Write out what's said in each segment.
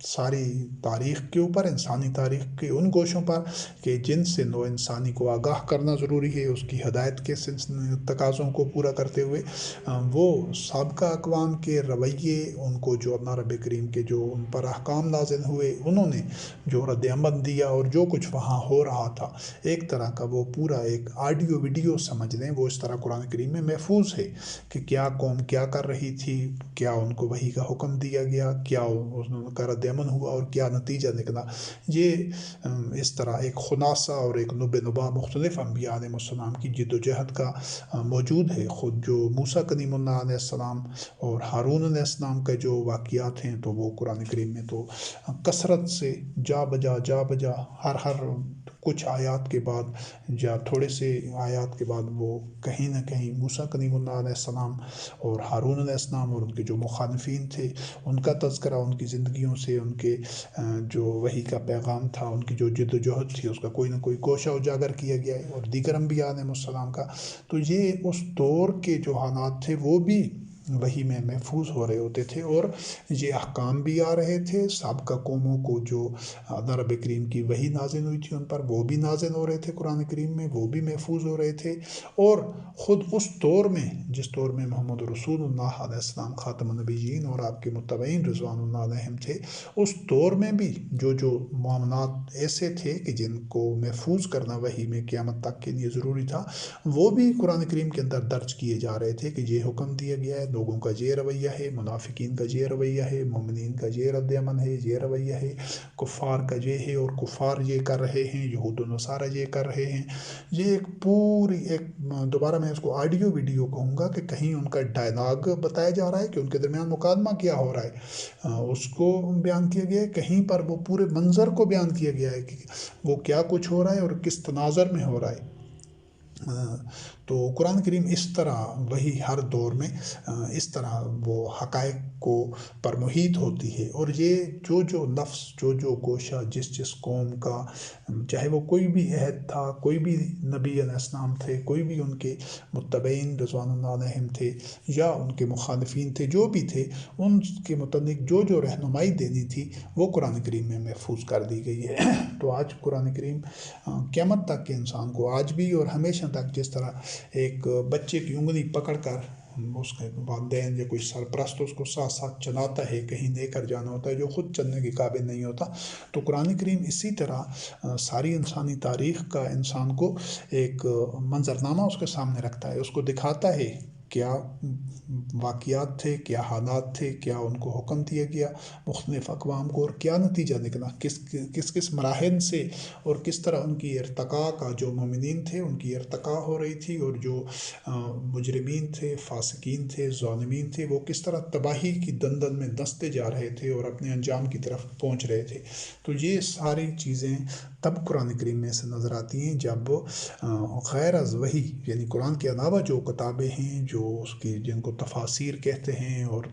ساری تاریخ کے اوپر، انسانی تاریخ کے ان گوشوں پر کہ جن سے نو انسانی کو آگاہ کرنا ضروری ہے، اس کی ہدایت کے تقاضوں کو پورا کرتے ہوئے وہ سابقہ اقوام کے رویے، ان کو جو اللہ رب کریم کے جو ان پر احکام نازل ہوئے، انہوں نے جو رد عمل دیا اور جو کچھ وہاں ہو رہا تھا، ایک طرح کا وہ پورا ایک آڈیو ویڈیو سمجھ لیں، وہ اس طرح قرآن کریم میں محفوظ ہے کہ کیا قوم کیا کر رہی تھی، کیا ان کو وحی کا حکم دیا گیا، کیا ان کا رد عمل ہوا اور کیا نتیجہ نکلا۔ یہ اس طرح ایک خلاصہ اور ایک نب نبا مختلف انبیاء علیہ السلام کی جد و جہد کا موجود ہے۔ خود جو موسیٰ کلیم اللہ علیہ السلام اور ہارون علیہ السلام کا جو واقعات ہیں، تو وہ قرآن کریم میں تو کثرت سے جا بجا ہر کچھ آیات کے بعد یا تھوڑے سے آیات کے بعد وہ کہیں نہ کہیں موسیٰ کلیم اللہ علیہ السلام اور ہارون علیہ السلام اور ان کے جو مخالفین تھے، ان کا تذکرہ، ان کی زندگیوں سے، ان کے جو وحی کا پیغام تھا، ان کی جو جد و جہد تھی، اس کا کوئی نہ کوئی گوشہ اجاگر کیا گیا ہے، اور دیگر انبیاء علیہ السلام کا۔ تو یہ اس دور کے جو حالات تھے وہ بھی وحی میں محفوظ ہو رہے ہوتے تھے، اور یہ احکام بھی آ رہے تھے سابقہ قوموں کو، جو اللہ رب کریم کی وحی نازل ہوئی تھی ان پر، وہ بھی نازل ہو رہے تھے قرآن کریم میں، وہ بھی محفوظ ہو رہے تھے۔ اور خود اس دور میں، جس دور میں محمد رسول اللہ علیہ السلام خاتم النبیین اور آپ کے متبعین رضوان اللہ علیہم تھے، اس دور میں بھی جو معاملات ایسے تھے کہ جن کو محفوظ کرنا وحی میں قیامت تک کے لیے ضروری تھا، وہ بھی قرآن کریم کے اندر درج کیے جا رہے تھے کہ یہ حکم دیا گیا ہے، لوگوں کا یہ رویہ ہے، منافقین کا یہ رویہ ہے، مومنین کا یہ رد عمل ہے، یہ رویہ ہے، کفار کا یہ ہے، اور کفار یہ کر رہے ہیں، یہود و نصارہ یہ کر رہے ہیں۔ یہ ایک پوری ایک، دوبارہ میں اس کو آڈیو ویڈیو کہوں گا کہ کہیں ان کا ڈائلاگ بتایا جا رہا ہے کہ ان کے درمیان مکالمہ کیا ہو رہا ہے، اس کو بیان کیا گیا ہے، کہیں پر وہ پورے منظر کو بیان کیا گیا ہے کہ وہ کیا کچھ ہو رہا ہے اور کس تناظر میں ہو رہا ہے۔ تو قرآن کریم اس طرح وہی ہر دور میں اس طرح وہ حقائق کو پر محیط ہوتی ہے، اور یہ جو لفظ، جو گوشہ جس قوم کا، چاہے وہ کوئی بھی عہد تھا، کوئی بھی نبی علیہ السلام تھے، کوئی بھی ان کے متبعین رضوان اللہ علیہم تھے یا ان کے مخالفین تھے، جو بھی تھے، ان کے متعلق جو رہنمائی دینی تھی وہ قرآن کریم میں محفوظ کر دی گئی ہے۔ تو آج قرآن کریم قیامت تک کے انسان کو، آج بھی اور ہمیشہ تک، جس طرح ایک بچے کی انگلی پکڑ کر اس کے والدین یا کوئی سرپرست اس کو ساتھ ساتھ چلاتا ہے، کہیں لے کر جانا ہوتا ہے، جو خود چلنے کے قابل نہیں ہوتا، تو قرآن کریم اسی طرح ساری انسانی تاریخ کا انسان کو ایک منظرنامہ اس کے سامنے رکھتا ہے، اس کو دکھاتا ہے کیا واقعات تھے، کیا حالات تھے، کیا ان کو حکم دیا گیا مختلف اقوام کو، اور کیا نتیجہ نکلا، کس مراحل سے اور کس طرح ان کی ارتقاء کا، جو مومنین تھے ان کی ارتقاء ہو رہی تھی، اور جو مجرمین تھے، فاسقین تھے، ظالمین تھے، وہ کس طرح تباہی کی دلدل میں دستے جا رہے تھے اور اپنے انجام کی طرف پہنچ رہے تھے۔ تو یہ ساری چیزیں تب قرآن کریم میں سے نظر آتی ہیں جب غیر از وحی، یعنی قرآن کے علاوہ جو کتابیں ہیں، جو اس کی جن کو تفاسیر کہتے ہیں اور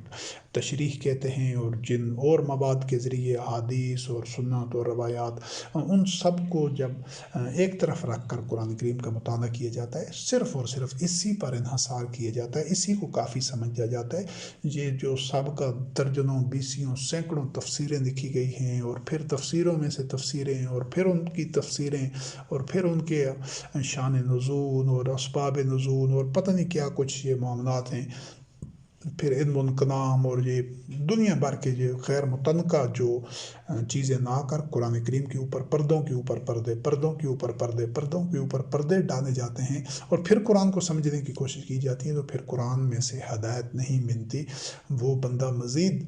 تشریح کہتے ہیں، اور جن اور مواد کے ذریعے احادیث اور سنت اور روایات، ان سب کو جب ایک طرف رکھ کر قرآن کریم کا مطالعہ کیا جاتا ہے، صرف اور صرف اسی پر انحصار کیا جاتا ہے، اسی کو کافی سمجھا جاتا ہے۔ یہ جو سابقہ درجنوں، بیسیوں، سینکڑوں تفسیریں لکھی گئی ہیں، اور پھر تفسیروں میں سے تفسیریں، اور پھر ان کی تفسیریں، اور پھر ان کے شان نزول اور اسباب نزول اور پتہ نہیں کیا کچھ یہ معاملات ہیں، پھر علم الکلام، اور یہ دنیا بھر کے یہ غیر متنقع جو چیزیں لا کر قرآن کریم کے اوپر پردوں کے اوپر پردے، پردوں کے اوپر پردے، پردوں کے اوپر پردے ڈالے جاتے ہیں، اور پھر قرآن کو سمجھنے کی کوشش کی جاتی ہے، تو پھر قرآن میں سے ہدایت نہیں ملتی، وہ بندہ مزید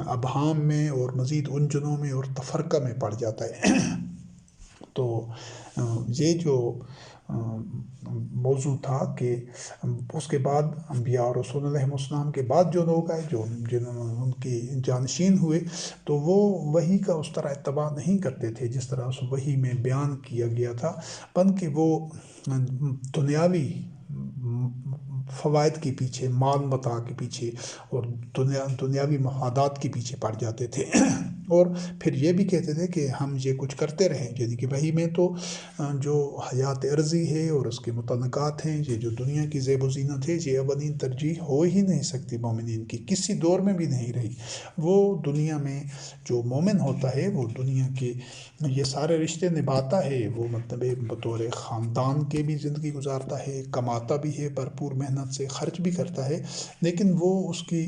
ابہام میں اور مزید الجھنوں میں اور تفرقہ میں پڑ جاتا ہے۔ تو یہ جو موضوع تھا کہ اس کے بعد انبیاء اور رسول علیہ السلام کے بعد جو لوگ آئے، جنہوں نے ان کی جانشین ہوئے، تو وہ وحی کا اس طرح اتباع نہیں کرتے تھے جس طرح اس وحی میں بیان کیا گیا تھا، بلکہ وہ دنیاوی فوائد کے پیچھے، مال متاع کے پیچھے اور دنیاوی مفادات کے پیچھے پڑ جاتے تھے۔ اور پھر یہ بھی کہتے تھے کہ ہم یہ کچھ کرتے رہیں، یعنی کہ وہی میں تو جو حیات عرضی ہے اور اس کے متعلقات ہیں، یہ جو دنیا کی زیب و زینت ہے، یہ اولین ترجیح ہو ہی نہیں سکتی مومنین کی، کسی دور میں بھی نہیں رہی۔ وہ دنیا میں جو مومن ہوتا ہے وہ دنیا کے یہ سارے رشتے نبھاتا ہے، وہ مطلب بطور خاندان کے بھی زندگی گزارتا ہے، کماتا بھی ہے، بھرپور محنت سے خرچ بھی کرتا ہے، لیکن وہ اس کی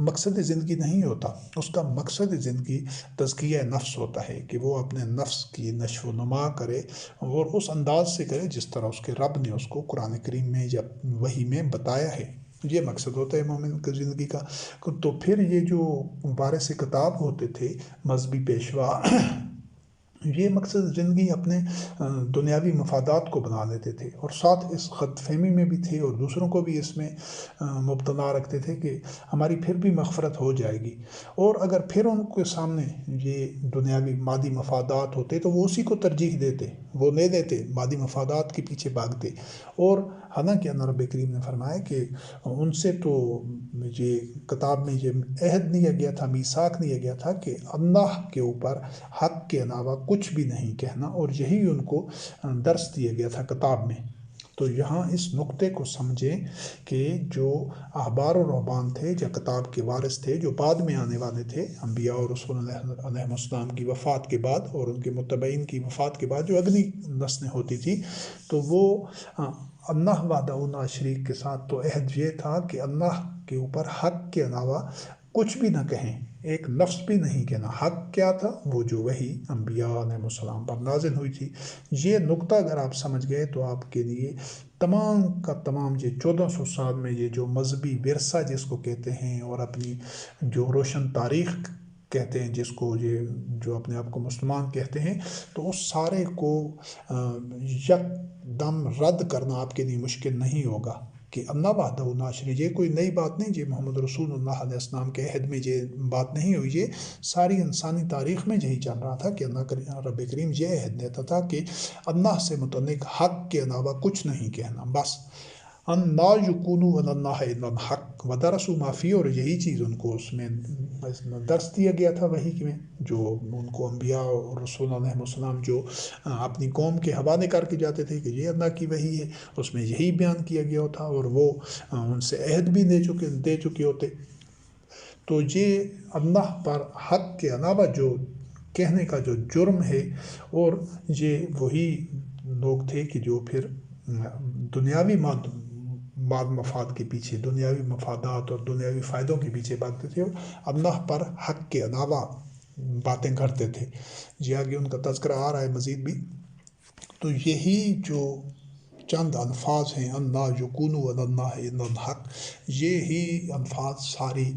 مقصد زندگی نہیں ہوتا۔ اس کا مقصد زندگی تزکیہ نفس ہوتا ہے کہ وہ اپنے نفس کی نشو و نما کرے اور اس انداز سے کرے جس طرح اس کے رب نے اس کو قرآن کریم میں یا وحی میں بتایا ہے۔ یہ مقصد ہوتا ہے مومن کی زندگی کا۔ تو پھر یہ جو وارث کتاب ہوتے تھے، مذہبی پیشوا، یہ مقصد زندگی اپنے دنیاوی مفادات کو بنا لیتے تھے، اور ساتھ اس غلط فہمی میں بھی تھے اور دوسروں کو بھی اس میں مبتلا رکھتے تھے کہ ہماری پھر بھی مغفرت ہو جائے گی، اور اگر پھر ان کے سامنے یہ دنیاوی مادی مفادات ہوتے تو وہ اسی کو ترجیح دیتے، وہ نہیں دیتے، مادی مفادات کے پیچھے بھاگتے۔ اور حالانکہ اللہ رب کریم نے فرمایا کہ ان سے تو یہ کتاب میں یہ عہد لیا گیا تھا، میثاق لیا گیا تھا کہ اللہ کے اوپر حق کے علاوہ کچھ بھی نہیں کہنا، اور یہی ان کو درس دیا گیا تھا کتاب میں۔ تو یہاں اس نقطے کو سمجھیں کہ جو احبار و رہبان تھے، جو کتاب کے وارث تھے، جو بعد میں آنے والے تھے، انبیاء اور رسول علیہ السلام کی وفات کے بعد اور ان کے متبعین کی وفات کے بعد جو اگلی نسلیں ہوتی تھی، تو وہ اللہ وحدہ لا شریک کے ساتھ تو عہد یہ تھا کہ اللہ کے اوپر حق کے علاوہ کچھ بھی نہ کہیں، ایک لفظ بھی نہیں کہنا۔ حق کیا تھا؟ وہ جو وہی انبیاء علیہ السلام پر نازل ہوئی تھی۔ یہ نقطہ اگر آپ سمجھ گئے تو آپ کے لیے تمام کا تمام یہ 1400 سال میں یہ جو مذہبی ورثہ جس کو کہتے ہیں، اور اپنی جو روشن تاریخ کہتے ہیں، جس کو یہ جو اپنے آپ کو مسلمان کہتے ہیں، تو اس سارے کو یک دم رد کرنا آپ کے لیے مشکل نہیں ہوگا کہ اللہ وحدہ لا شریک، یہ کوئی نئی بات نہیں، یہ محمد رسول اللہ علیہ السلام کے عہد میں یہ بات نہیں ہوئی، یہ ساری انسانی تاریخ میں یہی چل رہا تھا کہ اللہ رب کریم یہ عہد دیتا تھا کہ اللہ سے متعلق حق کے علاوہ کچھ نہیں کہنا، بس ان لا یقولوا علی اللہ الا الحق ودرسوا ما فیہ، اور یہی چیز ان کو اس میں درس دیا گیا تھا وحی میں، جو ان کو انبیاء اور رسول علیہ السلام جو اپنی قوم کے حوالے کر کے جاتے تھے کہ یہ اللہ کی وحی ہے، اس میں یہی بیان کیا گیا تھا، اور وہ ان سے عہد بھی دے چکے ہوتے۔ تو یہ اللہ پر حق کے علاوہ جو کہنے کا جو جرم ہے، اور یہ وہی لوگ تھے کہ جو پھر دنیاوی ماد مفاد کے پیچھے، دنیاوی مفادات اور دنیاوی فائدوں کے پیچھے بھاگتے تھے، اور اللہ پر حق کے علاوہ باتیں کرتے تھے۔ جی آگے ان کا تذکرہ آ رہا ہے مزید بھی۔ تو یہی جو چند الفاظ ہیں، اللہ یقولوا علی اللہ الا الحق، یہی الفاظ ساری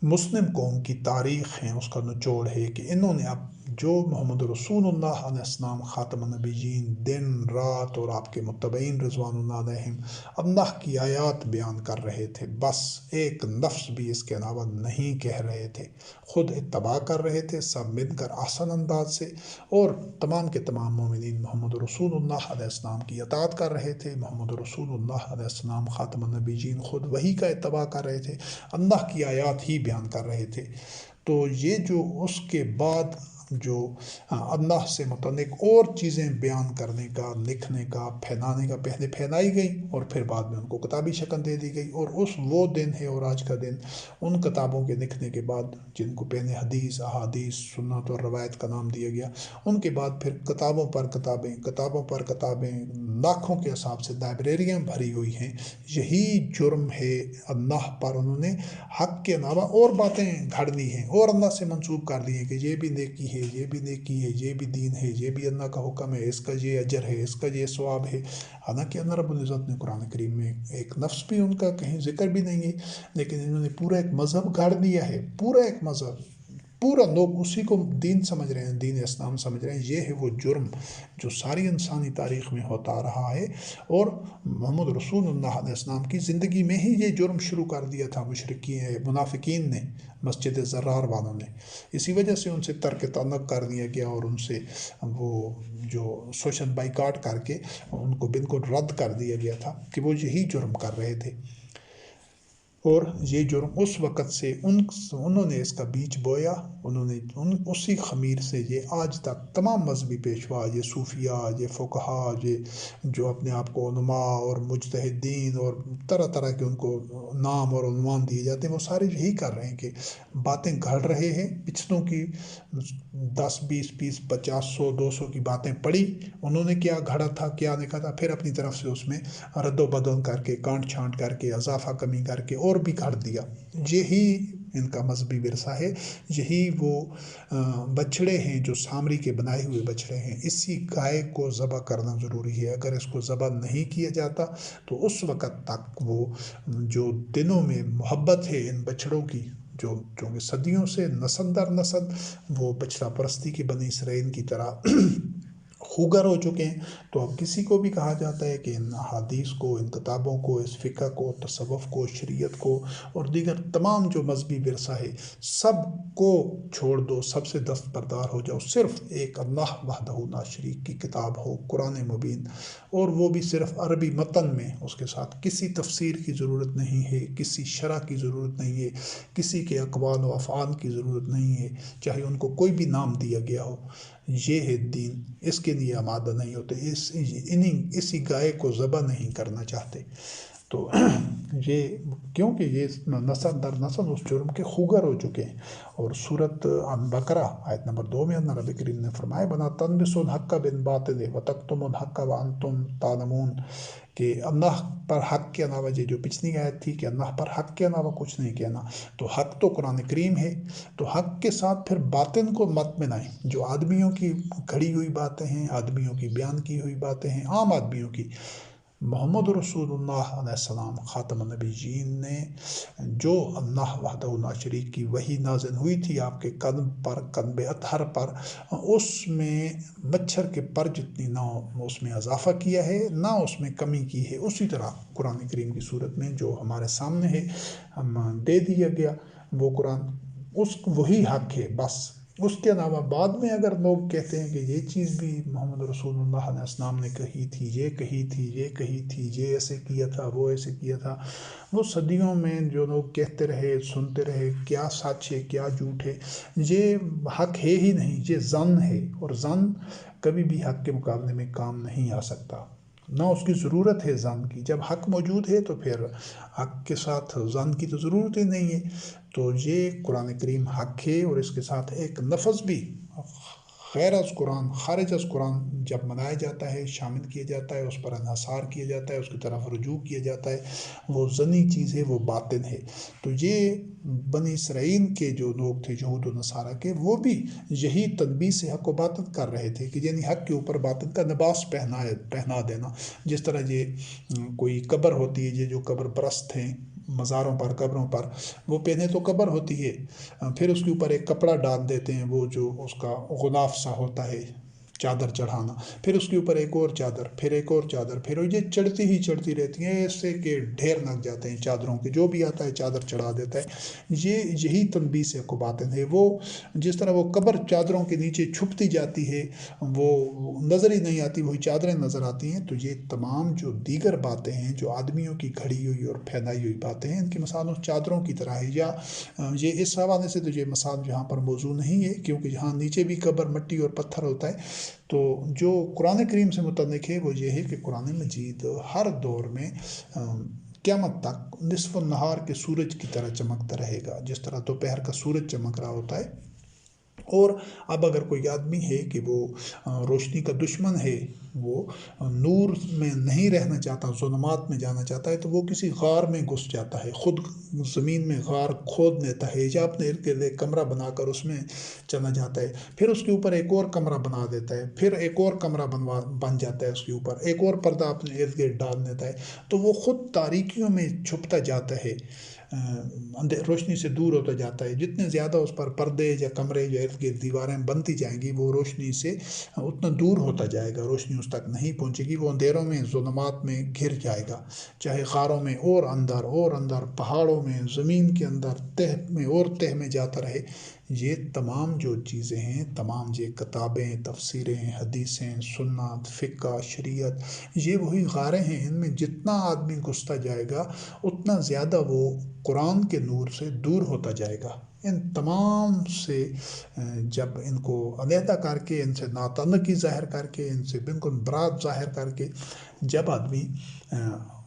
مسلم قوم کی تاریخ ہیں، اس کا نچوڑ ہے کہ انہوں نے اب جو محمد رسول اللہ علیہ السلام خاتم النبیین دن رات اور آپ کے متبعین رضوان اللہ علیہم اللہ کی آیات بیان کر رہے تھے، بس ایک لفظ بھی اس کے علاوہ نہیں کہہ رہے تھے، خود اتباع کر رہے تھے سب مل کر آسان انداز سے، اور تمام کے تمام مومنین محمد رسول اللہ علیہ السلام کی اطاعت کر رہے تھے۔ محمد رسول اللہ علیہ السلام خاتم النبیین خود وحی کا اتباع کر رہے تھے، اللہ کی آیات ہی بیان کر رہے تھے۔ تو یہ جو اس کے بعد جو اللہ سے متعلق اور چیزیں بیان کرنے کا، لکھنے کا، پھیلانے کا، پہلے پھیلائی گئی اور پھر بعد میں ان کو کتابی شکل دے دی گئی، اور وہ دن ہے اور آج کا دن ان کتابوں کے لکھنے کے بعد، جن کو پہلے حدیث، احادیث، سنت اور روایت کا نام دیا گیا، ان کے بعد پھر کتابوں پر کتابیں لاکھوں کے حساب سے لائبریریاں بھری ہوئی ہیں۔ یہی جرم ہے اللہ پر، انہوں نے حق کے علاوہ اور باتیں گھڑ لی ہیں اور اللہ سے منسوب کر لی ہیں کہ یہ بھی نیکی ہے، یہ بھی نیکی ہے، یہ بھی دین ہے، یہ بھی اللہ کا حکم ہے، اس کا یہ اجر ہے، اس کا یہ ثواب ہے۔ حالانکہ اللہ رب العزت نے قرآن کریم میں ایک نفس بھی ان کا کہیں ذکر بھی نہیں ہے، لیکن انہوں نے پورا ایک مذہب گھڑ دیا ہے، پورا ایک مذہب، پورا لوگ اسی کو دین سمجھ رہے ہیں، دین اسلام سمجھ رہے ہیں۔ یہ ہے وہ جرم جو ساری انسانی تاریخ میں ہوتا رہا ہے، اور محمد رسول اللہ علیہ السلام کی زندگی میں ہی یہ جرم شروع کر دیا تھا منافقین نے، مسجد زرار والوں نے۔ اسی وجہ سے ان سے ترک تعلق کر دیا گیا، اور ان سے وہ جو سوشل بائیکاٹ کر کے ان کو بالکل رد کر دیا گیا تھا کہ وہ یہی جرم کر رہے تھے۔ اور یہ جرم اس وقت سے انہوں نے اس کا بیج بویا، انہوں نے اسی خمیر سے یہ آج تک تمام مذہبی پیشوا، یہ صوفیاء، یہ فقہا، یہ جو اپنے آپ کو علماء اور مجتہدین اور طرح طرح کے ان کو نام اور عنوان دیے جاتے ہیں، وہ سارے یہی کر رہے ہیں کہ باتیں گھڑ رہے ہیں پچھلوں کی 10 20 30 50 100 200 کی باتیں پڑھی، انہوں نے کیا گھڑا تھا کیا لکھا تھا، پھر اپنی طرف سے اس میں رد و بدل کر کے کانٹ چھانٹ کر کے اضافہ کمی کر کے اور بھی گھڑ دیا۔ یہی ان کا مذہبی ورثہ ہے، یہی وہ بچھڑے ہیں جو سامری کے بنائے ہوئے بچھڑے ہیں۔ اسی گائے کو ذبح کرنا ضروری ہے، اگر اس کو ذبح نہیں کیا جاتا تو اس وقت تک وہ جو دنوں میں محبت ہے ان بچھڑوں کی، جو کہ صدیوں سے نسل در نسل وہ بچڑا پرستی کی بنی اسرائیل کی طرح خوگر ہو چکے ہیں، تو اب کسی کو بھی کہا جاتا ہے کہ ان احادیث کو، ان کتابوں کو، اس فقہ کو، تصوف کو، شریعت کو اور دیگر تمام جو مذہبی ورثہ ہے سب کو چھوڑ دو، سب سے دستبردار ہو جاؤ، صرف ایک اللہ وحدہ لا شریک کی کتاب ہو قرآن مبین، اور وہ بھی صرف عربی متن میں، اس کے ساتھ کسی تفسیر کی ضرورت نہیں ہے، کسی شرح کی ضرورت نہیں ہے، کسی کے اقوال و افعال کی ضرورت نہیں ہے، چاہے ان کو کوئی بھی نام دیا گیا ہو۔ یہ ہے دین، اس کے لیے آمادہ نہیں ہوتے، اسی گائے کو ذبح نہیں کرنا چاہتے۔ تو یہ کیونکہ یہ نسل در نسل اس جرم کے خوگر ہو چکے ہیں۔ اور سورۃ البقرہ آیت نمبر 2 میں اللہ رب کریم نے فرمایا بنا تلبسوا الحق بالباطل وتکتموا الحق وانتم تعلمون، کہ اللہ پر حق کے علاوہ، یہ جو پچھلی آیت تھی کہ اللہ پر حق کے علاوہ کچھ نہیں کہنا، تو حق تو قرآن کریم ہے، تو حق کے ساتھ پھر باطن کو مت ملائیں، جو آدمیوں کی گھڑی ہوئی باتیں ہیں، آدمیوں کی بیان کی ہوئی باتیں ہیں، عام آدمیوں کی۔ محمد رسول اللہ علیہ السلام خاتم النبیین نے جو اللہ وحدہ لا شریک کی وحی نازل ہوئی تھی آپ کے قلب پر، قلب اطہر پر، اس میں مچھر کے پر جتنی نہ اس میں اضافہ کیا ہے نہ اس میں کمی کی ہے، اسی طرح قرآن کریم کی صورت میں جو ہمارے سامنے ہے ہم دے دیا گیا، وہ قرآن وہی حق ہے بس۔ اس کے علاوہ بعد میں اگر لوگ کہتے ہیں کہ یہ چیز بھی محمد رسول اللہ علیہ السلام نے کہی تھی، یہ کہی تھی، یہ کہی تھی، یہ ایسے کیا تھا، وہ ایسے کیا تھا، وہ صدیوں میں جو لوگ کہتے رہے، سنتے رہے، کیا سچ ہے کیا جھوٹ ہے، یہ حق ہے ہی نہیں، یہ ظن ہے، اور ظن کبھی بھی حق کے مقابلے میں کام نہیں آ سکتا، نہ اس کی ضرورت ہے ظن کی۔ جب حق موجود ہے تو پھر حق کے ساتھ ظن کی تو ضرورت ہی نہیں ہے۔ تو یہ قرآن کریم حق ہے، اور اس کے ساتھ ایک لفظ بھی غیر از قرآن، خارج از قرآن جب منایا جاتا ہے، شامل کیا جاتا ہے، اس پر انحصار کیا جاتا ہے، اس کی طرف رجوع کیا جاتا ہے، وہ ظنی چیز ہے، وہ باطن ہے۔ تو یہ بنی اسرائیل کے جو لوگ تھے یہود و نصارہ کے، وہ بھی یہی تلبیس حق و باطل کر رہے تھے، کہ یعنی حق کے اوپر باطل کا لباس پہنا دینا۔ جس طرح یہ کوئی قبر ہوتی ہے، یہ جو قبر پرست ہیں مزاروں پر، قبروں پر، وہ پہلے تو قبر ہوتی ہے، پھر اس کے اوپر ایک کپڑا ڈال دیتے ہیں، وہ جو اس کا غلاف سا ہوتا ہے، چادر چڑھانا، پھر اس کے اوپر ایک اور چادر، پھر ایک اور چادر، پھر یہ چڑھتی ہی چڑھتی رہتی ہیں، ایسے کہ ڈھیر لگ جاتے ہیں چادروں کے، جو بھی آتا ہے چادر چڑھا دیتا ہے۔ یہی تلبیس حق و باطل ہے۔ وہ جس طرح وہ قبر چادروں کے نیچے چھپتی جاتی ہے، وہ نظر ہی نہیں آتی، وہی چادریں نظر آتی ہیں۔ تو یہ تمام جو دیگر باتیں ہیں، جو آدمیوں کی گھڑی ہوئی اور پھیلائی ہوئی باتیں ہیں، ان کی مثال اس چادروں کی طرح ہے۔ یا یہ اس حوالے سے تو یہ مثال یہاں پر موضوع نہیں ہے، کیونکہ یہاں نیچے بھی قبر مٹی اور پتھر ہوتا ہے۔ تو جو قرآن کریم سے متعلق ہے وہ یہ ہے کہ قرآن مجید ہر دور میں قیامت تک نصف النہار کے سورج کی طرح چمکتا رہے گا، جس طرح دوپہر کا سورج چمک رہا ہوتا ہے۔ اور اب اگر کوئی آدمی ہے کہ وہ روشنی کا دشمن ہے، وہ نور میں نہیں رہنا چاہتا، ظلمات میں جانا چاہتا ہے، تو وہ کسی غار میں گھس جاتا ہے، خود زمین میں غار کھود لیتا ہے، یا اپنے ارد گرد ایک کمرہ بنا کر اس میں چلا جاتا ہے، پھر اس کے اوپر ایک اور کمرہ بنا دیتا ہے، پھر ایک اور کمرہ بن جاتا ہے، اس کے اوپر ایک اور پردہ اپنے ارد گرد ڈال دیتا ہے، تو وہ خود تاریکیوں میں چھپتا جاتا ہے، روشنی سے دور ہوتا جاتا ہے۔ جتنے زیادہ اس پر پردے یا کمرے یا ارد گرد دیواریں بنتی جائیں گی، وہ روشنی سے اتنا دور ہوتا جائے گا، روشنی اس تک نہیں پہنچے گی، وہ اندھیروں میں، ظلمات میں گھر جائے گا، چاہے غاروں میں اور اندر، پہاڑوں میں، زمین کے اندر، تہ میں اور تہ میں جاتا رہے۔ یہ تمام جو چیزیں ہیں، تمام یہ کتابیں، تفسیریں، حدیثیں، سنت، فقہ، شریعت، یہ وہی غاریں ہیں، ان میں جتنا آدمی گھستا جائے گا اتنا زیادہ وہ قرآن کے نور سے دور ہوتا جائے گا۔ ان تمام سے جب ان کو علیحدہ کر کے، ان سے ناتعلقی ظاہر کر کے، ان سے بالکل برات ظاہر کر کے جب آدمی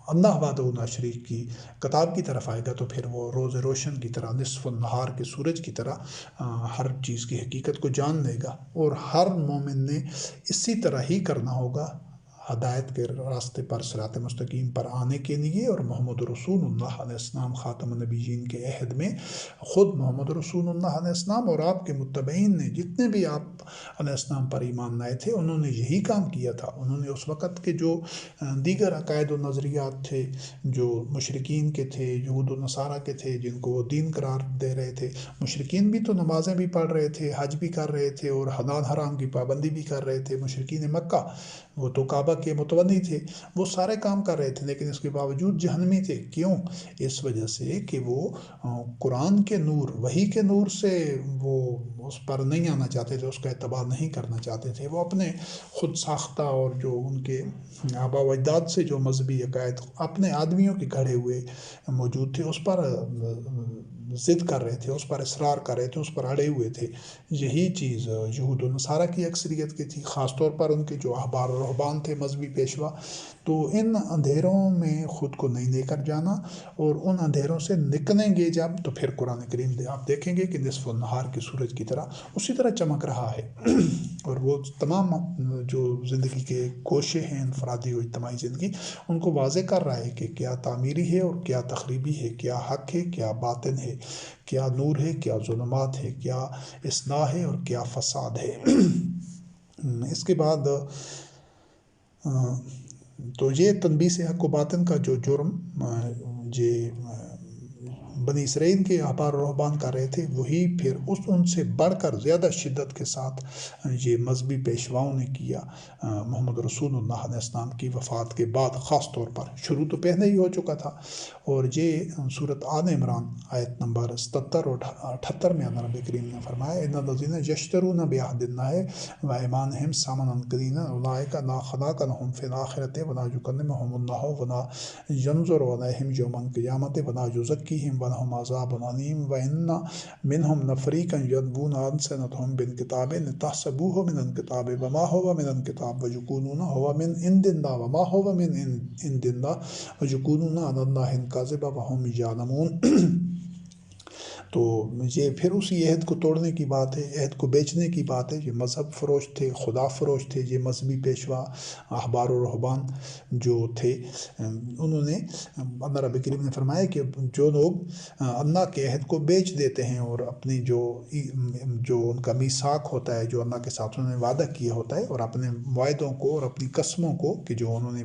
اللہ وحدہ شریک کی کتاب کی طرف آئے گا تو پھر وہ روز روشن کی طرح، نصف النہار کے سورج کی طرح ہر چیز کی حقیقت کو جان لے گا۔ اور ہر مومن نے اسی طرح ہی کرنا ہوگا ہدایت کے راستے پر، صراط مستقیم پر آنے کے لیے۔ اور محمد رسول اللہ علیہ السلام خاتم النبیین کے عہد میں خود محمد رسول اللہ علیہ السلام اور آپ کے متبعین نے، جتنے بھی آپ علیہ السلام پر ایمان لائے تھے، انہوں نے یہی کام کیا تھا۔ انہوں نے اس وقت کے جو دیگر عقائد و نظریات تھے، جو مشرکین کے تھے، یہود و نصارہ کے تھے، جن کو وہ دین قرار دے رہے تھے، مشرکین بھی تو نمازیں بھی پڑھ رہے تھے، حج بھی کر رہے تھے، اور حلال حرام کی پابندی بھی کر رہے تھے۔ مشرکین مکہ، وہ تو کعبہ کے متولی تھے، وہ سارے کام کر رہے تھے، لیکن اس کے باوجود جہنمی تھے۔ کیوں؟ اس وجہ سے کہ وہ قرآن کے نور، وحی کے نور سے وہ اس پر نہیں آنا چاہتے تھے، اس کا اتباع نہیں کرنا چاہتے تھے۔ وہ اپنے خود ساختہ اور جو ان کے آبا و اجداد سے جو مذہبی عقائد اپنے آدمیوں کے گھڑے ہوئے موجود تھے، اس پر ضد کر رہے تھے، اس پر اصرار کر رہے تھے، اس پر اڑے ہوئے تھے۔ یہی چیز یہود و نصارہ کی اکثریت کی تھی، خاص طور پر ان کے جو احبار و رہبان تھے، مذہبی پیشوا۔ تو ان اندھیروں میں خود کو نہیں لے کر جانا، اور ان اندھیروں سے نکلیں گے جب، تو پھر قرآن کریم آپ دیکھیں گے کہ نصف النہار کے سورج کی طرح اسی طرح چمک رہا ہے۔ اور وہ تمام جو زندگی کے گوشے ہیں، انفرادی و اجتماعی زندگی، ان کو واضح کر رہا ہے کہ کیا تعمیری ہے اور کیا تخریبی ہے، کیا حق ہے، کیا باطن ہے، کیا نور ہے، کیا ظلمات ہے، کیا اصلاح ہے اور کیا فساد ہے۔ اس کے بعد تو یہ تلبیس حق و باطن کا جو جرم یہ بنی اسرائیل کے احبار و رہبان کر رہے تھے، وہی پھر ان سے بڑھ کر زیادہ شدت کے ساتھ یہ مذہبی پیشواؤں نے کیا محمد رسول اللہ علیہ السلام کی وفات کے بعد۔ خاص طور پر شروع تو پہلے ہی ہو چکا تھا، اور یہ سورۃ آل عمران آیت نمبر 77 اور 78 میں اللہ رب کریم نے فرمایا، ان الذین یشترون بعہد اللہ وایمانہم ثمنا قلیلا اولئک لا خلاق لهم فی الآخرۃ ولا یکلمهم اللہ ولا ینظر الیہم یوم القیامۃ ولا یزکیہم ولہم عذاب علیم وان منہم لفریقا یلوون السنتہم بالکتاب لتحسبوہ من الکتاب وما هو من الکتاب ویقولون هو من عند اللہ وما هو من عند اللہ ویقولون علی اللہ الکذب وہم یعلمون۔ تو یہ پھر اسی عہد کو توڑنے کی بات ہے، عہد کو بیچنے کی بات ہے۔ یہ مذہب فروش تھے، خدا فروش تھے، یہ مذہبی پیشوا احبار و رہبان جو تھے، انہوں نے، اللہ رب کریم نے فرمایا کہ جو لوگ اللہ کے عہد کو بیچ دیتے ہیں اور اپنی جو ان کا میثاق ہوتا ہے، جو اللہ کے ساتھ انہوں نے وعدہ کیا ہوتا ہے، اور اپنے معاہدوں کو اور اپنی قسموں کو کہ جو انہوں نے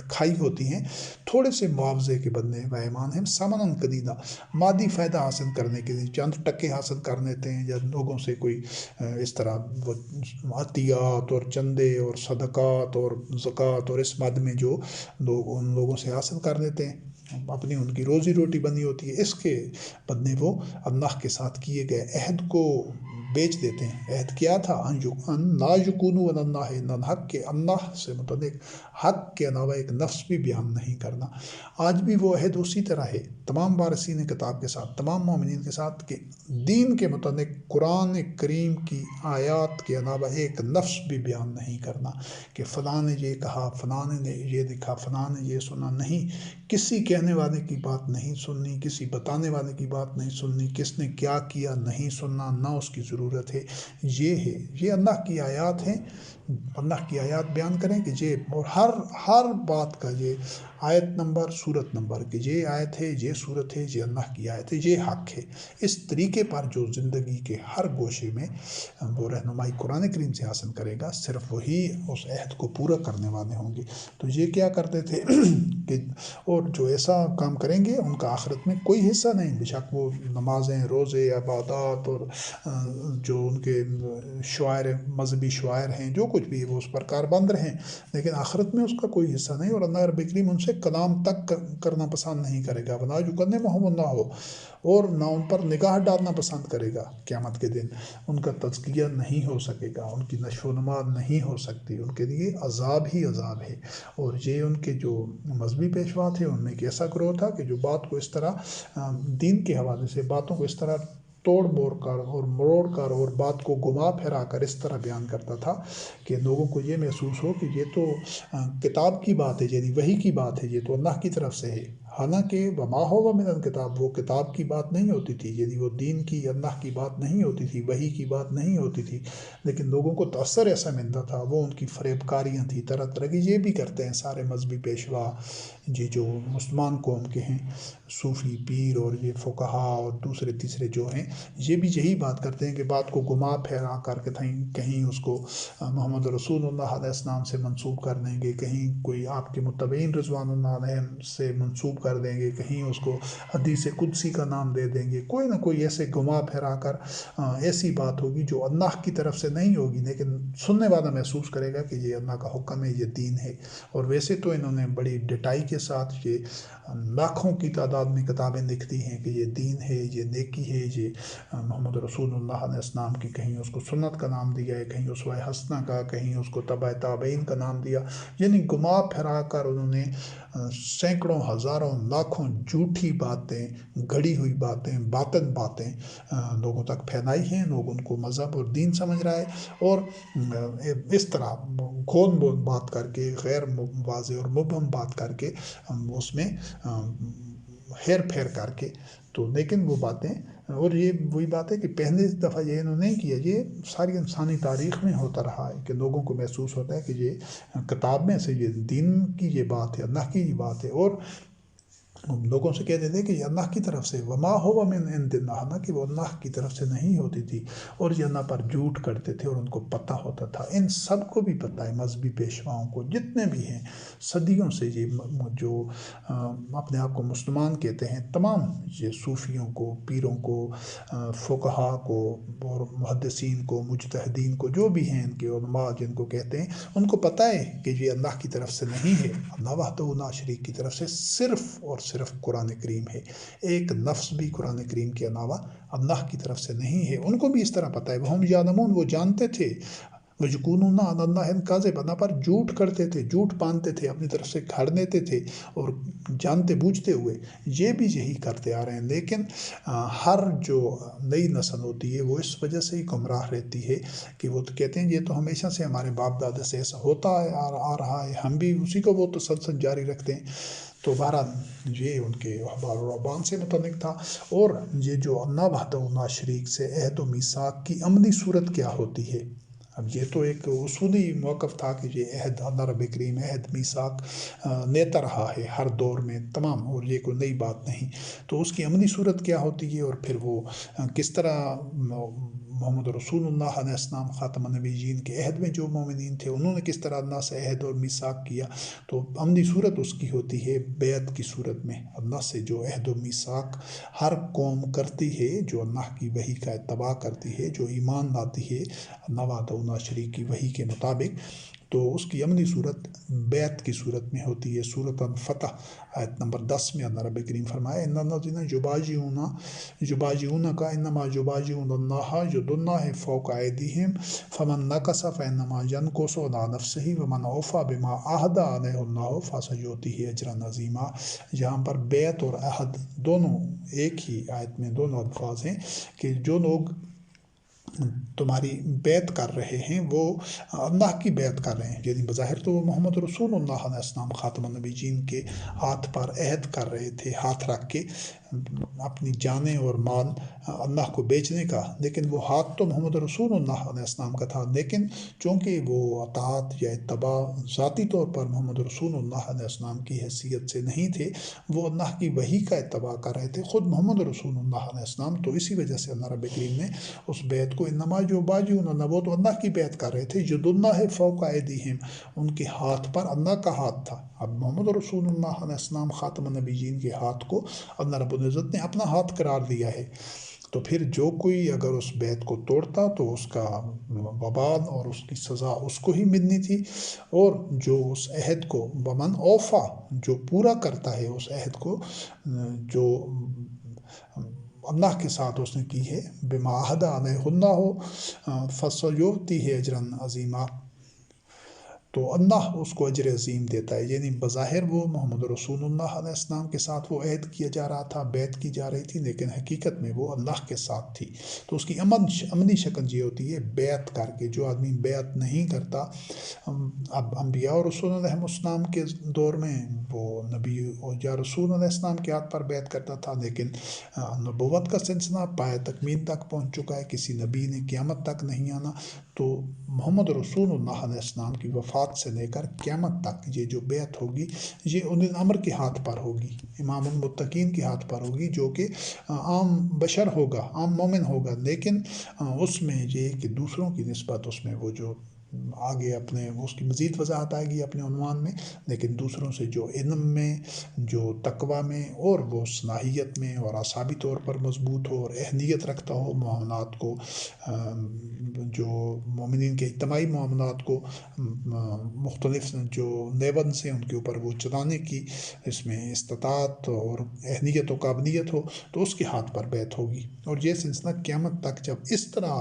کھائی ہوتی ہیں، تھوڑے سے معاوضے کے بدلے وایمان ثمنا قلیلا، مادی فائدہ حاصل کرنے کے لیے چند ٹکے حاصل کر لیتے ہیں، یا لوگوں سے کوئی اس طرح عطیات اور چندے اور صدقات اور زکوٰۃ اور اس مد میں جو لوگ ان لوگوں سے حاصل کر لیتے ہیں، اپنی ان کی روزی روٹی بنی ہوتی ہے، اس کے بدلے وہ اللہ کے ساتھ کیے گئے عہد کو بیچ دیتے ہیں۔ عہد کیا تھا؟ ان لا یکونوا علی اللہ الا الحق، کہ اللہ سے متعلق حق کے علاوہ ایک لفظ بھی بیان نہیں کرنا۔ آج بھی وہ عہد اسی طرح ہے تمام وارثین کتاب کے ساتھ، تمام مومنین کے ساتھ، کہ دین کے متعلق قرآن کریم کی آیات کے علاوہ ایک لفظ بھی بیان نہیں کرنا، کہ فلاں نے یہ کہا، فلاں نے یہ لکھا، فلاں نے یہ سنا۔ نہیں، کسی کہنے والے کی بات نہیں سننی، کسی بتانے والے کی بات نہیں سننی، کس نے کیا کیا نہیں سننا، نہ اس کی ضرورت ہے۔ یہ ہے، یہ اللہ کی آیات ہیں، اللہ کی آیات بیان کریں کہ یہ، اور ہر بات کا یہ آیت نمبر، صورت نمبر، کہ یہ آیت ہے، یہ صورت ہے، یہ اللہ کی آیت ہے، یہ حق ہے۔ اس طریقے پر جو زندگی کے ہر گوشے میں وہ رہنمائی قرآن کریم سے حاصل کرے گا، صرف وہی اس عہد کو پورا کرنے والے ہوں گے۔ تو یہ کیا کرتے تھے کہ، اور جو ایسا کام کریں گے ان کا آخرت میں کوئی حصہ نہیں، بے شک وہ نمازیں، روزے، عبادات اور جو ان کے شعائر، مذہبی شعائر ہیں، جو کچھ کچھ بھی ہے وہ اس پر کاربند رہیں، لیکن آخرت میں اس کا کوئی حصہ نہیں، اور اللہ رب کریم ان سے کلام تک کرنا پسند نہیں کرے گا، وَلَا يُكَلِّمُهُمُ اللَّهُ، اور نہ ان پر نگاہ ڈالنا پسند کرے گا قیامت کے دن، ان کا تزکیہ نہیں ہو سکے گا، ان کی نشو و نما نہیں ہو سکتی، ان کے لیے عذاب ہی عذاب ہے۔ اور یہ ان کے جو مذہبی پیشوا تھے ان میں ایک ایسا گروہ تھا کہ جو بات کو اس طرح دین کے حوالے سے باتوں کو اس طرح توڑ موڑ کر اور مروڑ کر اور بات کو گھما پھرا کر اس طرح بیان کرتا تھا کہ لوگوں کو یہ محسوس ہو کہ یہ تو کتاب کی بات ہے، یعنی وحی کی بات ہے، یہ تو اللہ کی طرف سے ہے، حالانکہ وما ہوا من الکتاب، وہ کتاب کی بات نہیں ہوتی تھی، یعنی وہ دین کی اللہ کی بات نہیں ہوتی تھی، وحی کی بات نہیں ہوتی تھی، لیکن لوگوں کو تاثر ایسا ملتا تھا، وہ ان کی فریب کاریاں تھیں، طرح طرح کی یہ بھی کرتے ہیں سارے مذہبی پیشوا یہ جو مسلمان قوم کے ہیں، صوفی پیر اور یہ فقہا اور دوسرے تیسرے جو ہیں، یہ بھی یہی بات کرتے ہیں کہ بات کو گھما پھیرا کر کے کہیں اس کو محمد رسول اللہ علیہ السلام سے منسوب کر دیں گے، کہیں کوئی آپ کے متبعین رضوان اللہ علیہ سے منسوب کر دیں گے، کہیں اس کو حدیث قدسی کا نام دے دیں گے، کوئی نہ کوئی ایسے گھما پھرا کر ایسی بات ہوگی جو اللہ کی طرف سے نہیں ہوگی، لیکن سننے والا محسوس کرے گا کہ یہ اللہ کا حکم ہے، یہ دین ہے۔ اور ویسے تو انہوں نے بڑی ڈٹائی کے ساتھ یہ لاکھوں کی تعداد میں کتابیں لکھتی ہیں کہ یہ دین ہے، یہ نیکی ہے، یہ محمد رسول اللہ علیہ السلام کی، کہیں اس کو سنت کا نام دیا ہے، کہیں اسوہ حسنہ کا، کہیں اس کو تبع تابعین کا نام دیا، یعنی گھما پھرا کر انہوں نے سینکڑوں ہزاروں لاکھوں جھوٹی باتیں، گھڑی ہوئی باتیں، باطن باتیں لوگوں تک پھیلائی ہیں، لوگ ان کو مذہب اور دین سمجھ رہا ہے، اور اس طرح کھول بول بات کر کے، غیر واضح اور مبہم بات کر کے اس میں ہیر پھیر کر کے، تو لیکن وہ باتیں، اور یہ وہی بات ہے کہ پہلے دفعہ یہ انہوں نے کیا، یہ ساری انسانی تاریخ میں ہوتا رہا ہے کہ لوگوں کو محسوس ہوتا ہے کہ یہ کتاب میں سے یہ دین کی یہ بات ہے، اللہ کی یہ بات ہے، اور لوگوں سے کہہ دیتے کہ یہ اللہ کی طرف سے، وما ہوا من عند اللہ، نہ کہ وہ اللہ کی طرف سے نہیں ہوتی تھی، اور یہ اللہ پر جھوٹ کرتے تھے اور ان کو پتہ ہوتا تھا۔ ان سب کو بھی پتہ ہے، مذہبی پیشواؤں کو جتنے بھی ہیں، صدیوں سے یہ جو اپنے آپ کو مسلمان کہتے ہیں، تمام یہ صوفیوں کو، پیروں کو، فقہا کو اور محدثین کو، مجتہدین کو، جو بھی ہیں ان کے علماء جن کو کہتے ہیں، ان کو پتہ ہے کہ یہ اللہ کی طرف سے نہیں ہے، اللہ وحدہ لا شریک کی طرف سے صرف اور صرف قرآن کریم ہے، ایک لفظ بھی قرآن کریم کے علاوہ اللہ کی طرف سے نہیں ہے۔ ان کو بھی اس طرح پتہ ہے، وہم یعلمون، وہ جانتے تھے، وَيَقُولُونَ عَلَى اللَّهِ الْكَذِبَ، اللہ پر جھوٹ کرتے تھے، جھوٹ باندھتے تھے، اپنی طرف سے گھڑ دیتے تھے، اور جانتے بوجھتے ہوئے یہ بھی یہی کرتے آ رہے ہیں۔ لیکن ہر جو نئی نسل ہوتی ہے وہ اس وجہ سے ہی گمراہ رہتی ہے کہ وہ تو کہتے ہیں یہ تو ہمیشہ سے ہمارے باپ دادا سے ایسا ہوتا ہے آ رہا ہے، ہم بھی اسی کو وہ تسلسل جاری رکھتے ہیں۔ تو بہرحال یہ ان کے احبار و رہبان سے متعلق تھا۔ اور یہ جو اللہ وحدہ لا شریک سے عہد و میثاق کی عملی صورت کیا ہوتی ہے، اب یہ تو ایک اصولی موقف تھا کہ یہ عہد اللہ رب کریم عہد میثاق لیتا رہا ہے ہر دور میں تمام، اور یہ کوئی نئی بات نہیں، تو اس کی عملی صورت کیا ہوتی ہے، اور پھر وہ کس طرح محمد رسول اللہ علیہ السلام خاتم النبیین کے عہد میں جو مومنین تھے انہوں نے کس طرح اللہ سے عہد اور میثاق کیا، تو عملی صورت اس کی ہوتی ہے بیعت کی صورت میں، اللہ سے جو عہد و میثاق ہر قوم کرتی ہے، جو اللہ کی وحی کا اتباع کرتی ہے، جو ایمان لاتی ہے اللہ وحدہ لا شریک کی وحی کے مطابق، تو اس کی عملی صورت بیعت کی صورت میں ہوتی ہے۔ سورۃ الفتح آیت نمبر 10 میں اللہ رب کریم فرمائے ان الذین یبایعونک انما یبایعون اللہ ید اللہ فوق ایدیہم فمن نکث فانما ینکث علی نفسہ ومن اوفی بما عہد علیہ اللہ فسیؤتیہ اجرا عظیما۔ یہاں پر بیعت اور عہد دونوں ایک ہی آیت میں دونوں الفاظ ہیں کہ جو لوگ تمہاری بیعت کر رہے ہیں وہ اللہ کی بیعت کر رہے ہیں، یعنی بظاہر تو وہ محمد رسول اللہ علیہ السلام خاتم النبیین کے ہاتھ پر عہد کر رہے تھے، ہاتھ رکھ کے اپنی جانیں اور مال اللہ کو بیچنے کا، لیکن وہ ہاتھ تو محمد رسول اللہ علیہ السلام کا تھا، لیکن چونکہ وہ اطاعت یا اتباع ذاتی طور پر محمد رسول اللہ علیہ السلام کی حیثیت سے نہیں تھے، وہ اللہ کی وحی کا اتباع کر رہے تھے، خود محمد رسول اللہ علیہ السلام، تو اسی وجہ سے اللہ رب کریم نے اس بیعت کو انما یبایعون اللہ، وہ تو اللہ کی بیعت کر رہے تھے، ید اللہ فوق ایدیہم، ان کے ہاتھ پر اللہ کا ہاتھ تھا۔ اب محمد رسول اللہ علیہ السلام خاتم النبیین کے ہاتھ کو اللہ رب العزت نے اپنا ہاتھ قرار دیا ہے، تو پھر جو کوئی اگر اس بیعت کو توڑتا تو اس کا وبال اور اس کی سزا اس کو ہی ملنی تھی، اور جو اس عہد کو ومن اوفا، جو پورا کرتا ہے اس عہد کو جو اللہ کے ساتھ اس نے کی ہے، بما عہد علیہ اللہ فسیؤتیہ اجرا عظیما، تو اللہ اس کو اجر عظیم دیتا ہے۔ یعنی بظاہر وہ محمد رسول اللہ علیہ السلام کے ساتھ وہ عہد کیا جا رہا تھا، بیعت کی جا رہی تھی، لیکن حقیقت میں وہ اللہ کے ساتھ تھی۔ تو اس کی عملی شکل یہ ہوتی ہے بیعت کر کے۔ جو آدمی بیعت نہیں کرتا، اب انبیاء اور رسول علیہ السلام کے دور میں وہ نبی یا رسول علیہ السلام کے ہاتھ پر بیعت کرتا تھا، لیکن نبوت کا سلسلہ پایہ تکمیل تک پہنچ چکا ہے، کسی نبی نے قیامت تک نہیں آنا۔ تو محمد رسول اللہ علیہ السلام کی وفات سے لے کر قیامت تک یہ جو بیعت ہوگی، یہ اولي الامر کے ہاتھ پر ہوگی، امام المتقین کے ہاتھ پر ہوگی، جو کہ عام بشر ہوگا، عام مومن ہوگا، لیکن اس میں یہ کہ دوسروں کی نسبت اس میں وہ جو آگے اپنے اس کی مزید وضاحت آئے گی اپنے عنوان میں، لیکن دوسروں سے جو علم میں، جو تقوی میں، اور وہ صلاحیت میں اور اعصابی طور پر مضبوط ہو اور اہلیت رکھتا ہو معاملات کو، جو مومنین کے اجتماعی معاملات کو مختلف جو لیول سے ان کے اوپر وہ چلانے کی اس میں استطاعت اور اہلیت و قابلیت ہو، تو اس کے ہاتھ پر بیعت ہوگی۔ اور یہ سلسلہ قیامت تک جب اس طرح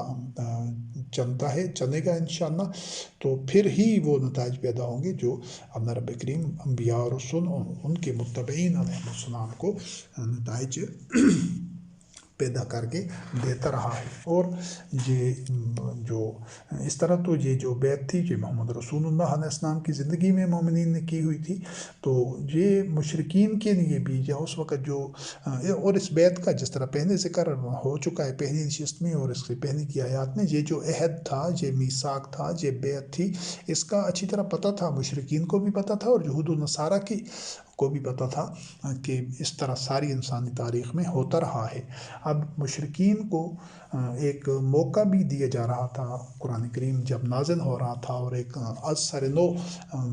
چلتا ہے، چلے گا انشاءاللہ، تو پھر ہی وہ نتائج پیدا ہوں گے جو اللہ رب کریم انبیاء اور رسول ان کے متبعین علیہ السلام کو نتائج پیدا کر کے دیتا رہا ہے۔ اور یہ جو اس طرح تو یہ جو بیعت تھی، یہ محمد رسول اللہ علیہ السلام کی زندگی میں مومنین نے کی ہوئی تھی، تو یہ مشرکین کے لیے بھی یا اس وقت جو اور اس بیعت کا جس طرح پہلے ذکر ہو چکا ہے پہلی نشست میں اور اس سے پہلے کی آیات میں، یہ جو عہد تھا، یہ میثاق تھا، یہ بیعت تھی، اس کا اچھی طرح پتہ تھا، مشرکین کو بھی پتہ تھا اور یہود و نصارہ کو بھی پتہ تھا کہ اس طرح ساری انسانی تاریخ میں ہوتا رہا ہے۔ اب مشرکین کو ایک موقع بھی دیا جا رہا تھا، قرآن کریم جب نازل ہو رہا تھا اور ایک از سر نو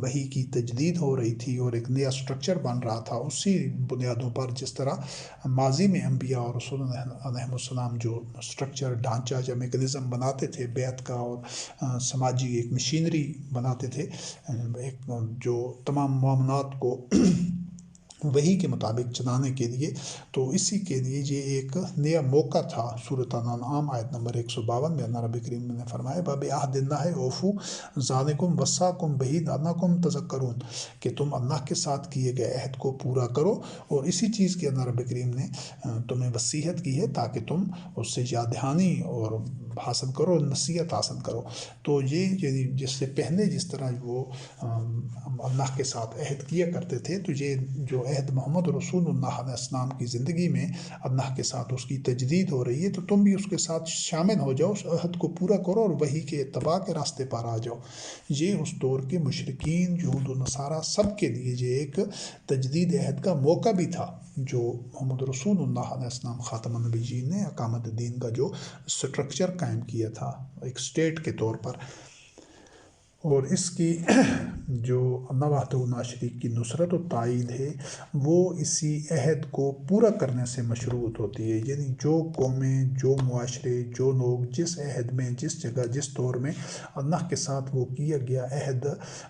وحی کی تجدید ہو رہی تھی اور ایک نیا سٹرکچر بن رہا تھا، اسی بنیادوں پر جس طرح ماضی میں انبیاء اور رسول علیہ السلام جو سٹرکچر، ڈھانچہ یا میکانزم بناتے تھے بیعت کا، اور سماجی ایک مشینری بناتے تھے ایک جو تمام معاملات کو وحی کے مطابق چلانے کے لیے، تو اسی کے لیے یہ ایک نیا موقع تھا۔ سورۃ الانعام آیت نمبر 152 میں اللہ رب کریم نے فرمایا بَبِعَہْدِ اللہِ أَوْفُوا ذَلِكُمْ وَصَّاكُمْ بِهِ لَعَلَّكُمْ تَذَكَّرُونَ، کہ تم اللہ کے ساتھ کیے گئے عہد کو پورا کرو، اور اسی چیز کی اللہ رب کریم نے تمہیں وصیت کی ہے تاکہ تم اس سے یاد دہانی اور حاصل کرو، نصیحت حاصل کرو۔ تو یہ یعنی جس سے پہلے جس طرح وہ اللہ کے ساتھ عہد کیا کرتے تھے، تو یہ جو عہد محمد رسول اللہ علیہ السلام کی زندگی میں اللہ کے ساتھ اس کی تجدید ہو رہی ہے، تو تم بھی اس کے ساتھ شامل ہو جاؤ، اس عہد کو پورا کرو اور وحی کے اتباع کے راستے پر آ جاؤ۔ یہ اس دور کے مشرکین، یہود و نصارہ، سب کے لیے یہ ایک تجدید عہد کا موقع بھی تھا، جو محمد رسول اللہ علیہ السلام خاتم النبیین نے اقامت دین کا جو سٹرکچر قائم کیا تھا ایک اسٹیٹ کے طور پر، اور اس کی جو اللہ وحدہ لا شریک کی نصرت و تائید ہے، وہ اسی عہد کو پورا کرنے سے مشروط ہوتی ہے۔ یعنی جو قومیں، جو معاشرے، جو لوگ جس عہد میں، جس جگہ، جس دور میں اللہ کے ساتھ وہ کیا گیا عہد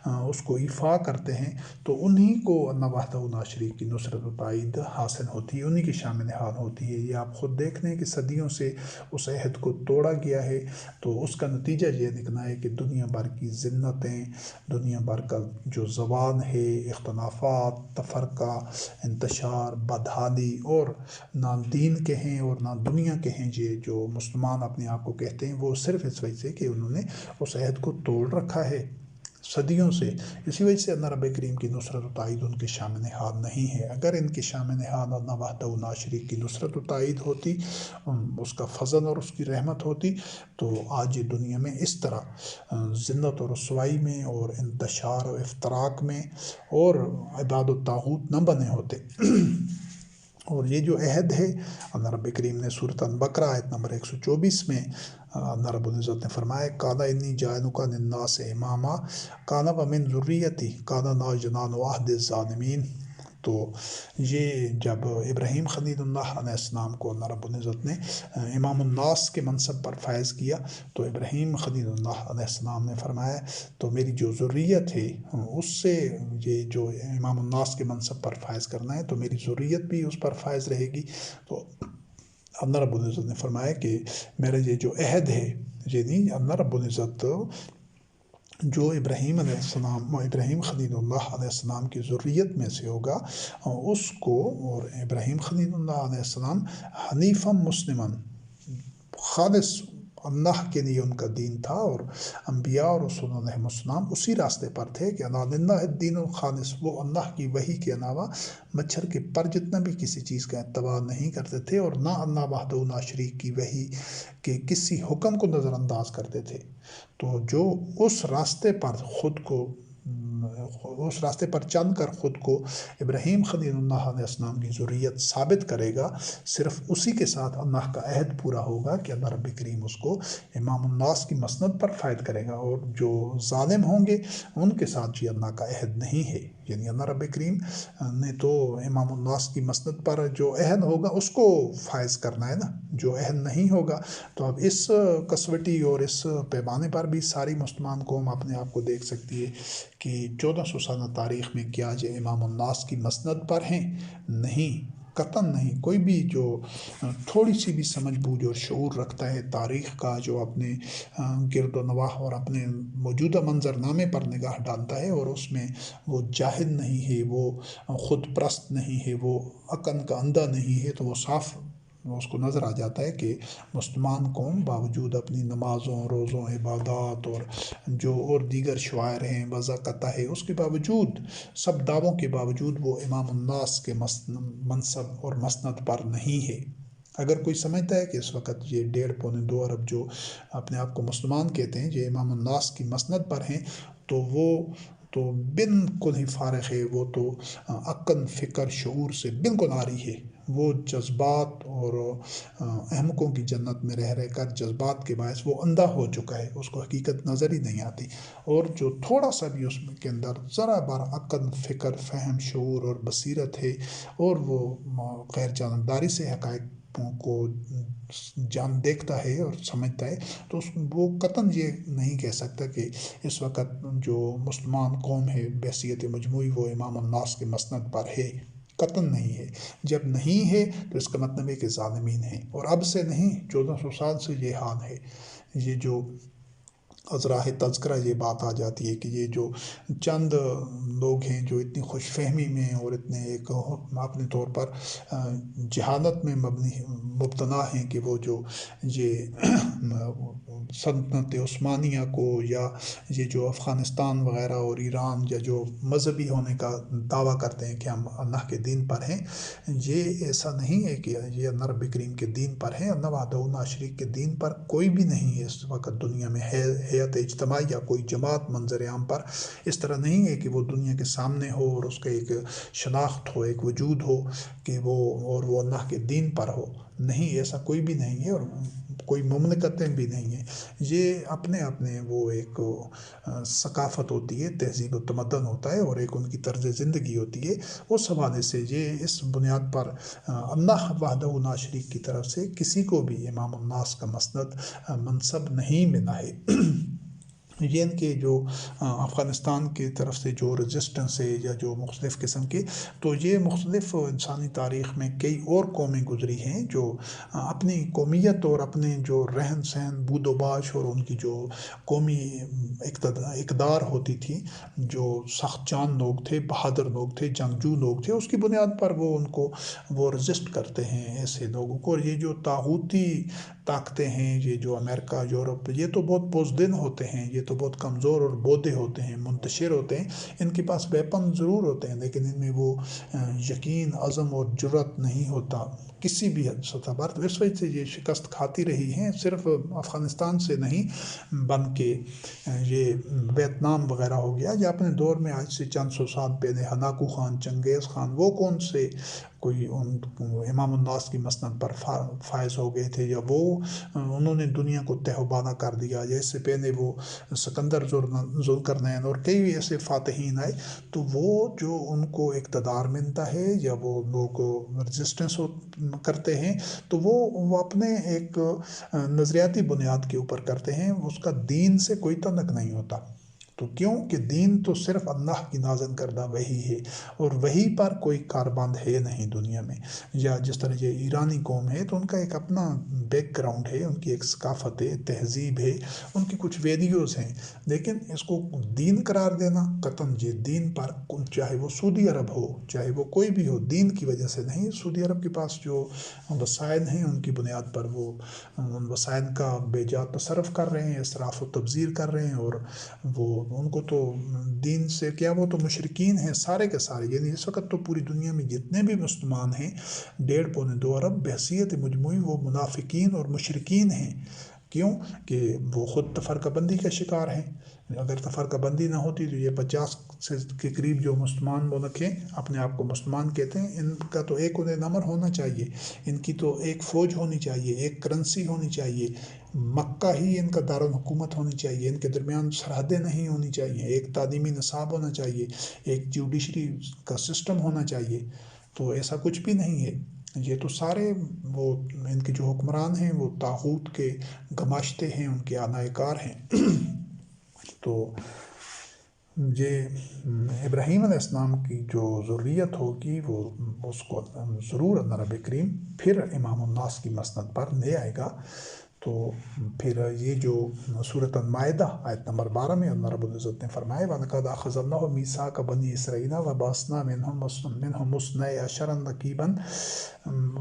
اس کو ایفا کرتے ہیں، تو انہی کو اللہ وحدہ لا شریک کی نصرت و تائید حاصل ہوتی ہے، انہی کی شامل حال ہوتی ہے۔ یہ آپ خود دیکھ لیں کہ صدیوں سے اس عہد کو توڑا گیا ہے، تو اس کا نتیجہ یہ نکلا ہے کہ دنیا بھر کی ذلتیں، دنیا بھر کا جو زوال ہے، اختلافات، تفرقہ، انتشار، بدحالی، اور نہ دین کے ہیں اور نہ دنیا کے ہیں، یہ جو مسلمان اپنے آپ کو کہتے ہیں، وہ صرف اس وجہ سے کہ انہوں نے اس عہد کو توڑ رکھا ہے صدیوں سے۔ اسی وجہ سے اللہ رب کریم کی نصرت و تائید ان کے شامل حال نہیں ہے۔ اگر ان کے شامل حال اللہ وحدہ لا شریک کی نصرت و تائید ہوتی، اس کا فضل اور اس کی رحمت ہوتی، تو آج یہ دنیا میں اس طرح ذلت و رسوائی میں اور انتشار و افتراق میں اور عباد و طاغوت نہ بنے ہوتے۔ اور یہ جو عہد ہے، اللہ رب کریم نے سورۃ البقرہ آیت نمبر 124 میں اللہ رب العزت نے فرمایا قَالَ إِنِّي جَاعِلُكَ لِلنَّاسِ إِمَامًا قَالَ وَمِن ذُرِّيَّتِي قَالَ لَا يَنَالُ عَهْدِ الظَّالِمِينَ۔ تو یہ جب ابراہیم خلیل اللہ علیہ السلام کو اللہ رب العزت نے امام الناس کے منصب پر فائز کیا، تو ابراہیم خلیل اللہ علیہ السلام نے فرمایا تو میری جو ذریت ہے اس سے یہ جو امام الناس کے منصب پر فائز کرنا ہے تو میری ذریت بھی اس پر فائز رہے گی۔ تو اللہ رب العزت نے فرمایا کہ میرا یہ جو عہد ہے، یعنی اللہ رب العزت جو ابراہیم علیہ السلام ابراہیم خلیل اللہ علیہ السلام کی ذریت میں سے ہوگا اس کو، اور ابراہیم خلیل اللہ علیہ السلام حنیفا مسلماً خالص اللہ کے لیے ان کا دین تھا، اور انبیاء اور رسول علیہ السلام اسی راستے پر تھے کہ اللہ للہ الدین الخالص، وہ اللہ کی وحی کے علاوہ مچھر کے پر جتنا بھی کسی چیز کا اتباع نہیں کرتے تھے، اور نہ اللہ وحدہ لا شریک کی وحی کے کسی حکم کو نظر انداز کرتے تھے۔ تو جو اس راستے پر چل کر خود کو ابراہیم خلیل اللہ علیہ السلام کی ذریت ثابت کرے گا، صرف اسی کے ساتھ اللہ کا عہد پورا ہوگا کہ اللہ رب کریم اس کو امام الناس کی مسند پر فائد کرے گا، اور جو ظالم ہوں گے ان کے ساتھ یہ اللہ کا عہد نہیں ہے۔ یعنی اللہ رب کریم نے تو امام الناس کی مسند پر جو عہد ہوگا اس کو فائز کرنا ہے نا، جو عہد نہیں ہوگا۔ تو اب اس کسوٹی اور اس پیمانے پر بھی ساری مسلمان قوم اپنے آپ کو دیکھ سکتی ہے کہ 1400 سالہ تاریخ میں کیا یہ امام الناس کی مسند پر ہیں؟ نہیں، قطعاً نہیں۔ کوئی بھی جو تھوڑی سی بھی سمجھ بوجھ اور شعور رکھتا ہے تاریخ کا، جو اپنے گرد و نواح اور اپنے موجودہ منظر نامے پر نگاہ ڈالتا ہے اور اس میں وہ جاہل نہیں ہے، وہ خود پرست نہیں ہے، وہ عقل کا اندھا نہیں ہے، تو وہ صاف اس کو نظر آ جاتا ہے کہ مسلمان قوم باوجود اپنی نمازوں، روزوں، عبادات اور دیگر شعائر ہیں، وضاقتہ ہے، اس کے باوجود، سب دعووں کے باوجود وہ امام الناس کے منصب اور مسند پر نہیں ہے۔ اگر کوئی سمجھتا ہے کہ اس وقت یہ 1.5-2 ارب جو اپنے آپ کو مسلمان کہتے ہیں یہ امام الناس کی مسند پر ہیں، تو وہ تو بالکل ہی فارغ ہے، وہ تو عقل، فکر، شعور سے بالکل عاری ہے۔ وہ جذبات اور احمقوں کی جنت میں رہ کر جذبات کے باعث وہ اندھا ہو چکا ہے، اس کو حقیقت نظر ہی نہیں آتی، اور جو تھوڑا سا بھی اس کے اندر ذرا بار عقل، فکر، فہم، شعور اور بصیرت ہے، اور وہ غیر جانبداری سے حقائق کو دیکھتا ہے اور سمجھتا ہے، تو وہ قطعاً یہ نہیں کہہ سکتا کہ اس وقت جو مسلمان قوم ہے بحیثیت مجموعی وہ امام الناس کے مسند پر ہے۔ قطعاً نہیں ہے۔ جب نہیں ہے تو اس کا مطلب ہے کہ ظالمین ہیں، اور اب سے نہیں، 1400 سال سے یہ حال ہے۔ یہ جو ازراہ تذکرہ یہ بات آ جاتی ہے کہ یہ جو چند لوگ ہیں جو اتنی خوش فہمی میں اور اتنے ایک اپنے طور پر جہالت میں مبتلا ہیں کہ وہ جو یہ سلطنت عثمانیہ کو یا یہ جو افغانستان وغیرہ اور ایران یا جو مذہبی ہونے کا دعویٰ کرتے ہیں کہ ہم اللہ کے دین پر ہیں، یہ ایسا نہیں ہے کہ یہ اللہ رب کریم کے دین پر ہیں۔ اللہ وحدہ لا شریک کے دین پر کوئی بھی نہیں ہے اس وقت دنیا میں، ہیئت اجتماعی یا کوئی جماعت منظر عام پر اس طرح نہیں ہے کہ وہ دنیا کے سامنے ہو اور اس کا ایک شناخت ہو، ایک وجود ہو کہ وہ اللہ کے دین پر ہو۔ نہیں، ایسا کوئی بھی نہیں ہے، اور کوئی مملکتیں بھی نہیں ہیں۔ یہ اپنے وہ ایک ثقافت ہوتی ہے، تہذیب و تمدن ہوتا ہے، اور ایک ان کی طرز زندگی ہوتی ہے۔ اس حوالے سے یہ اس بنیاد پر اللہ وحدہ لا شریک کی طرف سے کسی کو بھی امام الناس کا مسند منصب نہیں ملا ہے۔ یہ ان کے جو افغانستان کی طرف سے جو رجسٹنس ہے یا جو مختلف قسم کے، تو یہ مختلف انسانی تاریخ میں کئی اور قومیں گزری ہیں جو اپنی قومیت اور اپنے جو رہن سہن، بود و باش اور ان کی جو قومی اقدار ہوتی تھی، جو سخت جان لوگ تھے، بہادر لوگ تھے، جنگجو لوگ تھے، اس کی بنیاد پر وہ رجسٹ کرتے ہیں ایسے لوگوں کو۔ اور یہ جو طاغوتی طاقتیں ہیں، یہ جو امریکہ، یورپ، یہ تو بہت بزدل ہوتے ہیں، یہ تو بہت کمزور اور بودے ہوتے ہیں، منتشر ہوتے ہیں۔ ان کے پاس ویپن ضرور ہوتے ہیں لیکن ان میں وہ یقین، عزم اور جرأت نہیں ہوتا کسی بھی سطح پر۔ تو اس وجہ سے یہ شکست کھاتی رہی ہیں، صرف افغانستان سے نہیں بلکہ یہ ویتنام وغیرہ ہو گیا، یا اپنے دور میں آج سے چند سو سال پہلے ہلاکو خان، چنگیز خان، وہ کوئی امام الناس کی مسند پر فائز ہو گئے تھے، یا وہ انہوں نے دنیا کو تہ و بانا کر دیا، یا اس سے پہلے وہ سکندر ذوالقرنین اور کئی ایسے فاتحین آئے، تو وہ جو ان کو اقتدار ملتا ہے یا وہ لوگ رجسٹنس کرتے ہیں، تو وہ اپنے ایک نظریاتی بنیاد کے اوپر کرتے ہیں، اس کا دین سے کوئی تعلق نہیں ہوتا۔ تو کیوں کہ دین تو صرف اللہ کی نازل کردہ وحی ہے، اور وحی پر کوئی کاربند ہے نہیں دنیا میں۔ یا جس طرح یہ ایرانی قوم ہے تو ان کا ایک اپنا بیک گراؤنڈ ہے، ان کی ایک ثقافت ہے، تہذیب ہے، ان کی کچھ ویڈیوز ہیں، لیکن اس کو دین قرار دینا قطعاً یہ دین پر، چاہے وہ سعودی عرب ہو، چاہے وہ کوئی بھی ہو، دین کی وجہ سے نہیں۔ سعودی عرب کے پاس جو وسائل ہیں ان کی بنیاد پر وہ ان وسائل کا بے جا تصرف کر رہے ہیں، اسراف و تبذیر کر رہے ہیں، اور وہ ان کو تو دین سے کیا، وہ تو مشرکین ہیں سارے کے سارے۔ یعنی اس وقت تو پوری دنیا میں جتنے بھی مسلمان ہیں 1.5-2 ارب، بحیثیت مجموعی وہ منافقین اور مشرکین ہیں۔ کیوں کہ وہ خود تفرقہ بندی کا شکار ہیں۔ اگر تفرقہ بندی نہ ہوتی تو یہ 50 کے قریب جو مسلمان ملک ہیں، اپنے آپ کو مسلمان کہتے ہیں، ان کا تو ایک انہیں نمبر ہونا چاہیے، ان کی تو ایک فوج ہونی چاہیے، ایک کرنسی ہونی چاہیے، مکہ ہی ان کا دارالحکومت ہونی چاہیے، ان کے درمیان سرحدیں نہیں ہونی چاہیے، ایک تعلیمی نصاب ہونا چاہیے، ایک جوڈیشری کا سسٹم ہونا چاہیے۔ تو ایسا کچھ بھی نہیں ہے۔ یہ تو سارے وہ ان کے جو حکمران ہیں وہ طاغوت کے گماشتے ہیں، ان کے آنائے کار ہیں۔ تو یہ ابراہیم علیہ السلام کی جو ذریت ہوگی وہ اس کو ضرور اللہ رب کریم پھر امام الناس کی مسند پر لے آئے گا۔ تو پھر یہ جو سورۃ المائدہ آیت نمبر 12 میں اللہ رب العزت نے فرمایا وَلَقَدْ أَخَذَ اللَّهُ مِيثَاقَ بَنِي إِسْرَائِيلَ وَبَعَثْنَا مِنْهُمُ اثْنَيْ عَشَرَ نَقِيبًا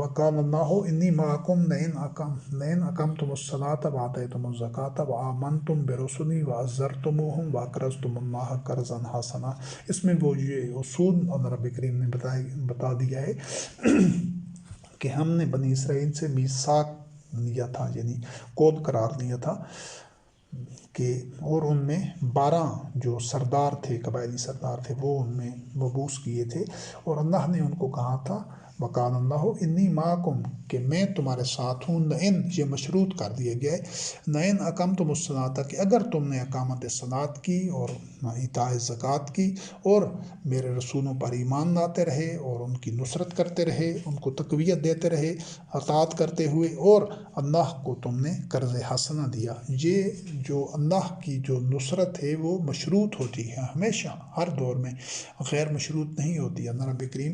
وَقَالَ اللَّهُ إِنِّي مَعَكُمْ لَئِنْ أَقَمْتُمُ الصَّلَاةَ وَآتَيْتُمُ الزَّكَاةَ وَآمَنْتُمْ بِرُسُلِي وَعَزَّرْتُمُوهُمْ وَأَقْرَضْتُمُ اللَّهَ قَرْضًا حَسَنًا۔ اس میں وہ یہ اصول اللہ رب کریم نے بتا دیا ہے کہ ہم نے بنی اسرائیل سے میثاق لیا تھا، یعنی کود قرار لیا تھا کہ، اور ان میں 12 جو سردار تھے، قبائلی سردار تھے، وہ ان میں مبعوث کیے تھے، اور اللہ نے ان کو کہا تھا وَقَالَ اللَّهُ إِنِّي مَعَكُمْ کہ میں تمہارے ساتھ ہوں، لئن یہ مشروط کر دیا گیا ہے، لئن أَقَمْتُمُ الصَّلَاةَ کہ اگر تم نے اقامت صلاۃ کی اور ایتاء زکوٰۃ کی اور میرے رسولوں پر ایمان لاتے رہے اور ان کی نصرت کرتے رہے، ان کو تقویت دیتے رہے اطاعت کرتے ہوئے، اور اللہ کو تم نے قرض حسنہ دیا۔ یہ جو اللہ کی جو نصرت ہے وہ مشروط ہوتی ہے ہمیشہ، ہر دور میں، غیر مشروط نہیں ہوتی۔ اللہ رب کریم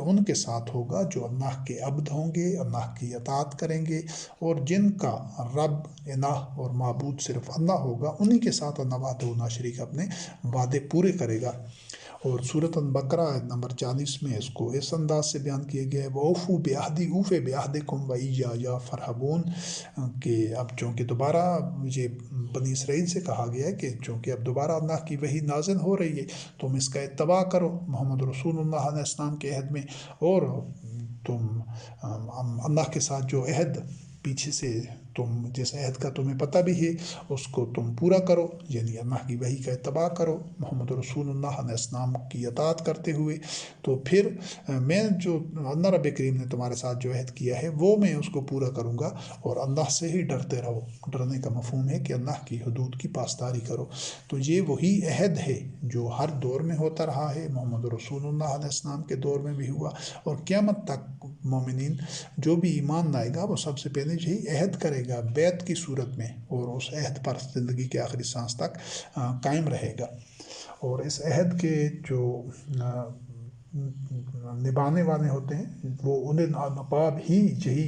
ان کے ساتھ ہوگا جو اللہ کے عبد ہوں گے، اللہ کی اطاعت کریں گے، اور جن کا رب الہ اور معبود صرف اللہ ہوگا، انہی کے ساتھ اللہ وحدہ لا شریک اپنے وعدے پورے کرے گا۔ اور سورۃ البقرہ آیت نمبر 40 میں اس کو اس انداز سے بیان کیا گیا ہے وَأَوْفُوا بِعَهْدِي أُوفِ بِعَهْدِكُمْ وَإِيَّايَ فَارْهَبُونِ، کہ اب چونکہ دوبارہ یہ بنی اسرائیل سے کہا گیا ہے کہ چونکہ اب دوبارہ اللہ کی وحی نازل ہو رہی ہے، تم اس کا اتباع کرو محمد رسول اللہ علیہ السلام کے عہد میں، اور تم اللہ کے ساتھ جو عہد پیچھے سے تم جس عہد کا تمہیں پتہ بھی ہے اس کو تم پورا کرو، یعنی اللہ کی وحی کا اتباع کرو محمد رسول اللہ علیہ السلام کی اطاعت کرتے ہوئے۔ تو پھر میں جو اللہ رب کریم نے تمہارے ساتھ جو عہد کیا ہے وہ میں اس کو پورا کروں گا، اور اللہ سے ہی ڈرتے رہو۔ ڈرنے کا مفہوم ہے کہ اللہ کی حدود کی پاسداری کرو۔ تو یہ وہی عہد ہے جو ہر دور میں ہوتا رہا ہے، محمد رسول اللہ علیہ السلام کے دور میں بھی ہوا، اور قیامت تک مومنین جو بھی ایمان لائے گا وہ سب سے پہلے یہی عہد کرے گا بیعت کی صورت میں، اور اس عہد پر زندگی کے آخری سانس تک قائم رہے گا۔ اور اس عہد کے جو نبھانے والے ہوتے ہیں وہ انہیں الباب ہی یہی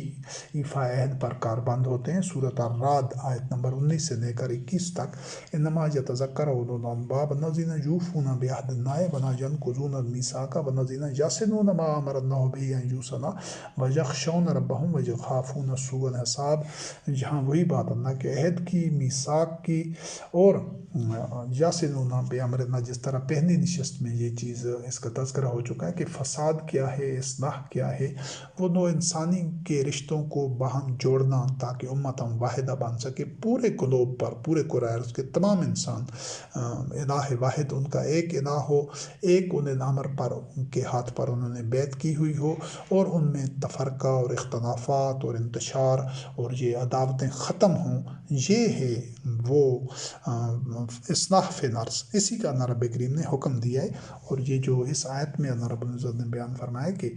ایفا عہد پر کاربند ہوتے ہیں۔ سورۃ الرعد آیت نمبر 19 سے لے کر 21 تک انما یتذکر اولو الالباب الذین یوفون بعہد اللہ ولا ینقضون المیثاق والذین یصلون ما امر اللہ بہ ان یوصل ویخشون ربہم ویخافون سوء الحساب۔ یہاں وہی بات اللہ کے عہد کی، میثاق کی، اور یصلون بامر اللہ، جس طرح پہلی نشست میں یہ چیز اس کا تذکرہ ہو چکا ہے کہ فساد فساد کیا ہے، اصلاح کیا ہے، وہ نو انسانی کے رشتوں کو باہم جوڑنا تاکہ امتم واحدہ بن سکے پورے گلوب پر، پورے کرۂ ارض کے تمام انسان الہ واحد ان کا ایک الہ ہو، ایک ان امر پر ان کے ہاتھ پر انہوں نے بیعت کی ہوئی ہو، اور ان میں تفرقہ اور اختلافات اور انتشار اور یہ عداوتیں ختم ہوں۔ یہ ہے وہ اصلاح فی الارض، اسی کا اللہ رب کریم نے حکم دیا ہے۔ اور یہ جو اس آیت میں اللہ رب العزت نے بیان فرمایا کہ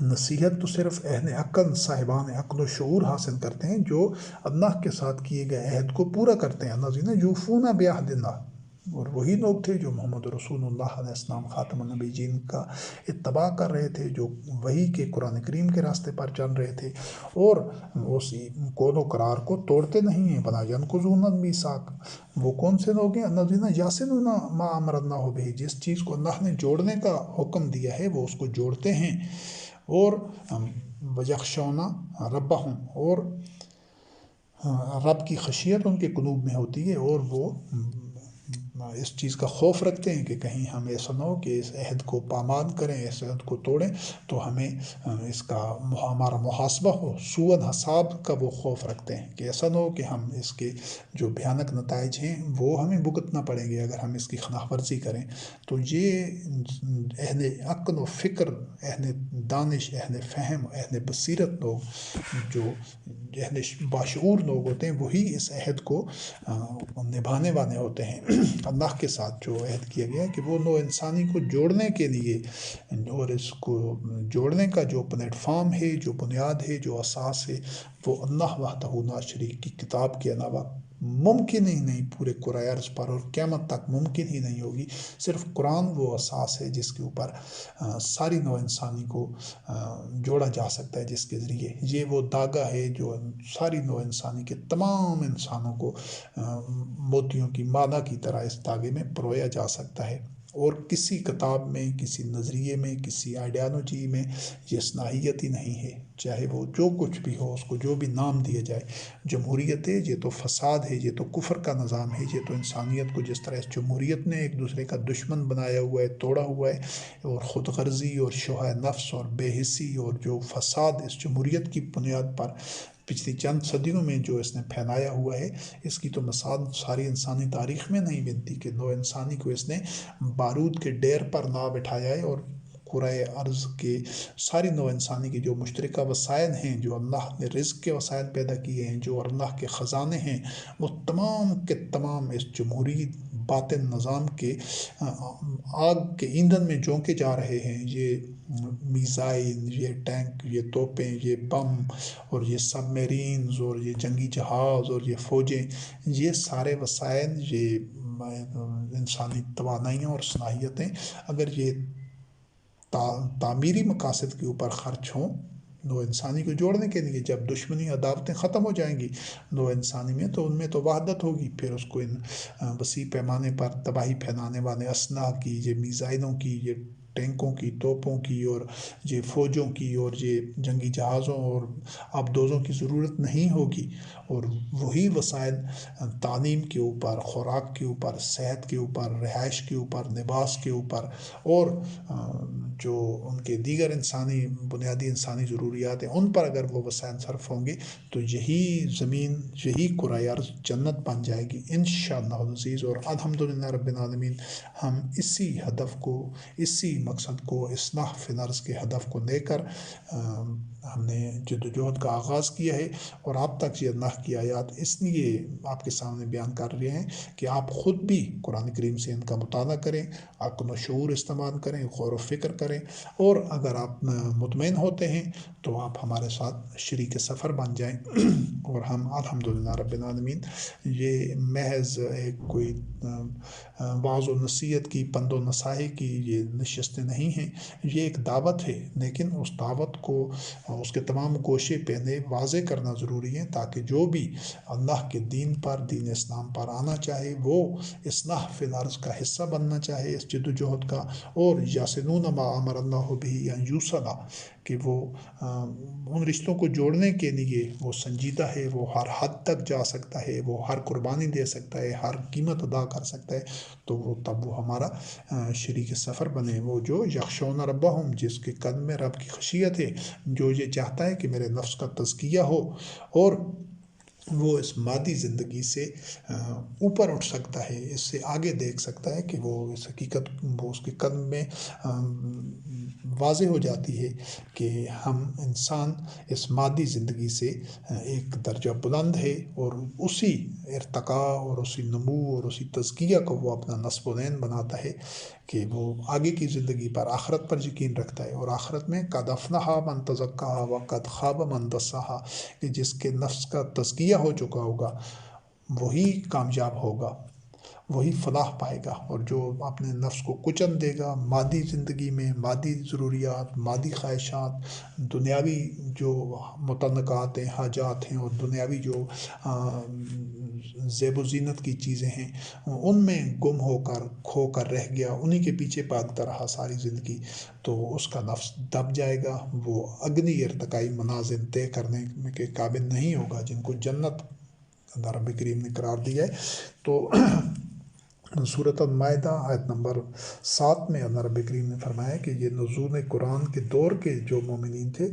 نصیحت تو صرف اہل عقل، صاحبان عقل و شعور حاصل کرتے ہیں جو اللہ کے ساتھ کیے گئے عہد کو پورا کرتے ہیں، الذین یوفون بعہد اللہ، اور وہی لوگ تھے جو محمد رسول اللہ علیہ السلام خاتم النبیین کا اتباع کر رہے تھے، جو وہی کے قرآن کریم کے راستے پر چل رہے تھے اور اس قول و قرار کو توڑتے نہیں ہیں۔ ولا ینقضون المیثاق، وہ کون سے لوگ ہیں؟ الذین یصلون ما امر اللہ بہ، جس چیز کو اللہ نے جوڑنے کا حکم دیا ہے وہ اس کو جوڑتے ہیں، اور ویخشون ربہم، اور رب کی خشیت ان کے قلوب میں ہوتی ہے، اور وہ اس چیز کا خوف رکھتے ہیں کہ کہیں ہم ایسا نہ ہو کہ اس عہد کو پامال کریں، اس عہد کو توڑیں تو ہمیں اس کا ہمارا محاسبہ ہو، سوء حساب کا وہ خوف رکھتے ہیں کہ ایسا نہ ہو کہ ہم اس کے جو بھیانک نتائج ہیں وہ ہمیں بھگتنا پڑیں گے اگر ہم اس کی خلاف ورزی کریں۔ تو یہ اہل عقل و فکر، اہل دانش، اہل فہم، اہل بصیرت لوگ، جو اہل باشعور لوگ ہوتے ہیں، وہی اس عہد کو نبھانے والے ہوتے ہیں اللہ کے ساتھ جو عہد کیا گیا ہے کہ وہ نو انسانی کو جوڑنے کے لیے، اور اس کو جوڑنے کا جو پلیٹ فارم ہے، جو بنیاد ہے، جو اساس ہے، وہ اللہ وحدہ لا شریک کی کتاب کے علاوہ ممکن ہی نہیں پورے کرۂ ارض پر، اور قیامت تک ممکن ہی نہیں ہوگی۔ صرف قرآن وہ اساس ہے جس کے اوپر ساری نو انسانی کو جوڑا جا سکتا ہے، جس کے ذریعے یہ وہ داغا ہے جو ساری نو انسانی کے تمام انسانوں کو موتیوں کی مالا کی طرح اس دھاگے میں پرویا جا سکتا ہے۔ اور کسی کتاب میں، کسی نظریے میں، کسی آئیڈیالوجی میں یہ صلاحیت ہی نہیں ہے، چاہے وہ جو کچھ بھی ہو، اس کو جو بھی نام دیا جائے۔ جمہوریت ہے، یہ تو فساد ہے، یہ تو کفر کا نظام ہے، یہ تو انسانیت کو جس طرح اس جمہوریت نے ایک دوسرے کا دشمن بنایا ہوا ہے، توڑا ہوا ہے، اور خود غرضی اور شوہ نفس اور بے حسی اور جو فساد اس جمہوریت کی بنیاد پر پچھلی چند صدیوں میں جو اس نے پھیلایا ہوا ہے، اس کی تو مثال ساری انسانی تاریخ میں نہیں ملتی کہ نو انسانی کو اس نے بارود کے ڈیر پر نہ بٹھایا ہے، اور کرۂ ارض کے ساری نو انسانی کے جو مشترکہ وسائل ہیں، جو اللہ نے رزق کے وسائل پیدا کیے ہیں، جو اللہ کے خزانے ہیں، وہ تمام کے تمام اس جمہوری باطل نظام کے آگ کے ایندھن میں جونکے جا رہے ہیں۔ یہ میزائل، یہ ٹینک، یہ توپیں، یہ بم، اور یہ سب میرینز، اور یہ جنگی جہاز، اور یہ فوجیں، یہ سارے وسائل، یہ انسانی توانائیاں اور صلاحیتیں اگر یہ تعمیری مقاصد کے اوپر خرچ ہوں نو انسانی کو جوڑنے کے لیے، جب دشمنی عداوتیں ختم ہو جائیں گی نو انسانی میں، تو ان میں تو وحدت ہوگی، پھر اس کو ان وسیع پیمانے پر تباہی پھیلانے والے اسلحہ کی، یہ میزائلوں کی، یہ ٹینکوں کی، توپوں کی، اور یہ فوجوں کی، اور یہ جنگی جہازوں اور آبدوزوں کی ضرورت نہیں ہوگی، اور وہی وسائل تعلیم کے اوپر، خوراک کے اوپر، صحت کے اوپر، رہائش کے اوپر، لباس کے اوپر، اور جو ان کے دیگر انسانی بنیادی انسانی ضروریات ہیں ان پر اگر وہ وسائل صرف ہوں گے تو یہی زمین، یہی کرۂ ارض جنت بن جائے گی انشاءاللہ العزیز۔ اور الحمدللہ رب العالمین، ہم اسی ہدف کو، اسی مقصد کو، اصلاح فی الارض کے ہدف کو لے کر ہم نے جدوجہد کا آغاز کیا ہے، اور آپ تک یہ اللہ کی آیات اس لیے آپ کے سامنے بیان کر رہے ہیں کہ آپ خود بھی قرآن کریم سے ان کا مطالعہ کریں، عقل و شعور استعمال کریں، غور و فکر کریں، اور اگر آپ مطمئن ہوتے ہیں تو آپ ہمارے ساتھ شریک سفر بن جائیں۔ اور ہم الحمدللہ رب العالمین، یہ محض ایک کوئی وعظ و نصیحت کی، پند و نصاحی کی یہ نشستیں نہیں ہیں، یہ ایک دعوت ہے، لیکن اس دعوت کو، اس کے تمام گوشے پہلے واضح کرنا ضروری ہے تاکہ جو بھی اللہ کے دین پر، دین اسلام پر آنا چاہے، وہ اصلاح فی الارض کا حصہ بننا چاہے اس جدوجہد کا، اور یصلون ما امر اللہ بہ ان یوصل، کہ وہ ان رشتوں کو جوڑنے کے لیے وہ سنجیدہ ہے، وہ ہر حد تک جا سکتا ہے، وہ ہر قربانی دے سکتا ہے، ہر قیمت ادا کر سکتا ہے، تو وہ تب وہ ہمارا شریک سفر بنے، وہ وہ جو یخشون ربہم، جس کے قلب میں رب کی خشیت ہے، جو یہ چاہتا ہے کہ میرے نفس کا تزکیہ ہو اور وہ اس مادی زندگی سے اوپر اٹھ سکتا ہے، اس سے آگے دیکھ سکتا ہے کہ وہ اس حقیقت وہ اس کے قلب میں واضح ہو جاتی ہے کہ ہم انسان اس مادی زندگی سے ایک درجہ بلند ہے، اور اسی ارتقاء اور اسی نمو اور اسی تزکیہ کو وہ اپنا نصب و عین بناتا ہے کہ وہ آگے کی زندگی پر، آخرت پر یقین رکھتا ہے، اور آخرت میں قد افلح من تزکیٰ و قد خاب من دساہا، کہ جس کے نفس کا تزکیہ ہو چکا ہوگا وہی کامیاب ہوگا، وہی فلاح پائے گا، اور جو اپنے نفس کو کچل دے گا مادی زندگی میں، مادی ضروریات، مادی خواہشات، دنیاوی جو متعلقات ہیں، حاجات ہیں، اور دنیاوی جو زیب و زینت کی چیزیں ہیں، ان میں گم ہو کر کھو کر رہ گیا، انہی کے پیچھے بھاگتا رہا ساری زندگی، تو اس کا نفس دب جائے گا، وہ اگنی ارتقائی منازل طے کرنے کے قابل نہیں ہوگا جن کو جنت رب کریم نے قرار دیا ہے۔ تو سورۃ المائدہ آیت نمبر 7 میں اللہ رب کریم نے فرمایا کہ یہ نزول قرآن کے دور کے جو مومنین تھے،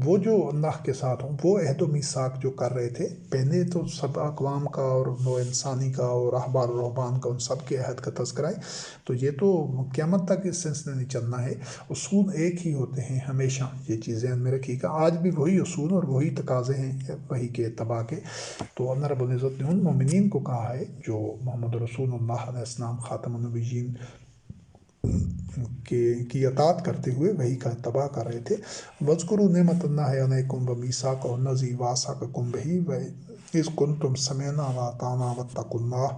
وہ جو اللہ کے ساتھ ہوں، وہ عہد و میثاق جو کر رہے تھے، پہلے تو سب اقوام کا اور نوع انسانی کا اور احبار و رہبان کا، ان سب کے عہد کا تذکرہ ہے، تو یہ تو قیامت تک اس سلسلے نہیں چلنا ہے، اصول ایک ہی ہوتے ہیں ہمیشہ، یہ چیزیں ذہن میں رکھیے گا، آج بھی وہی اصول اور وہی تقاضے ہیں وہی کے اتباع کے۔ تو اللہ رب العزت نے ان مومنین کو کہا ہے جو محمد رسول اللہ علیہ السلام خاتم النبیین کی اطاعت کرتے ہوئے وہی کا اتباع کر رہے تھے، وَاذْكُرُوا نِعْمَتَ اللَّهِ عَلَيْكُمْ وَمِيثَاقَهُ الَّذِي وَاثَقَكُم بِهِ إِذْ كُنتُمْ سَمِعْنَا وَأَطَعْنَا وَاتَّقُوا اللَّهَ۔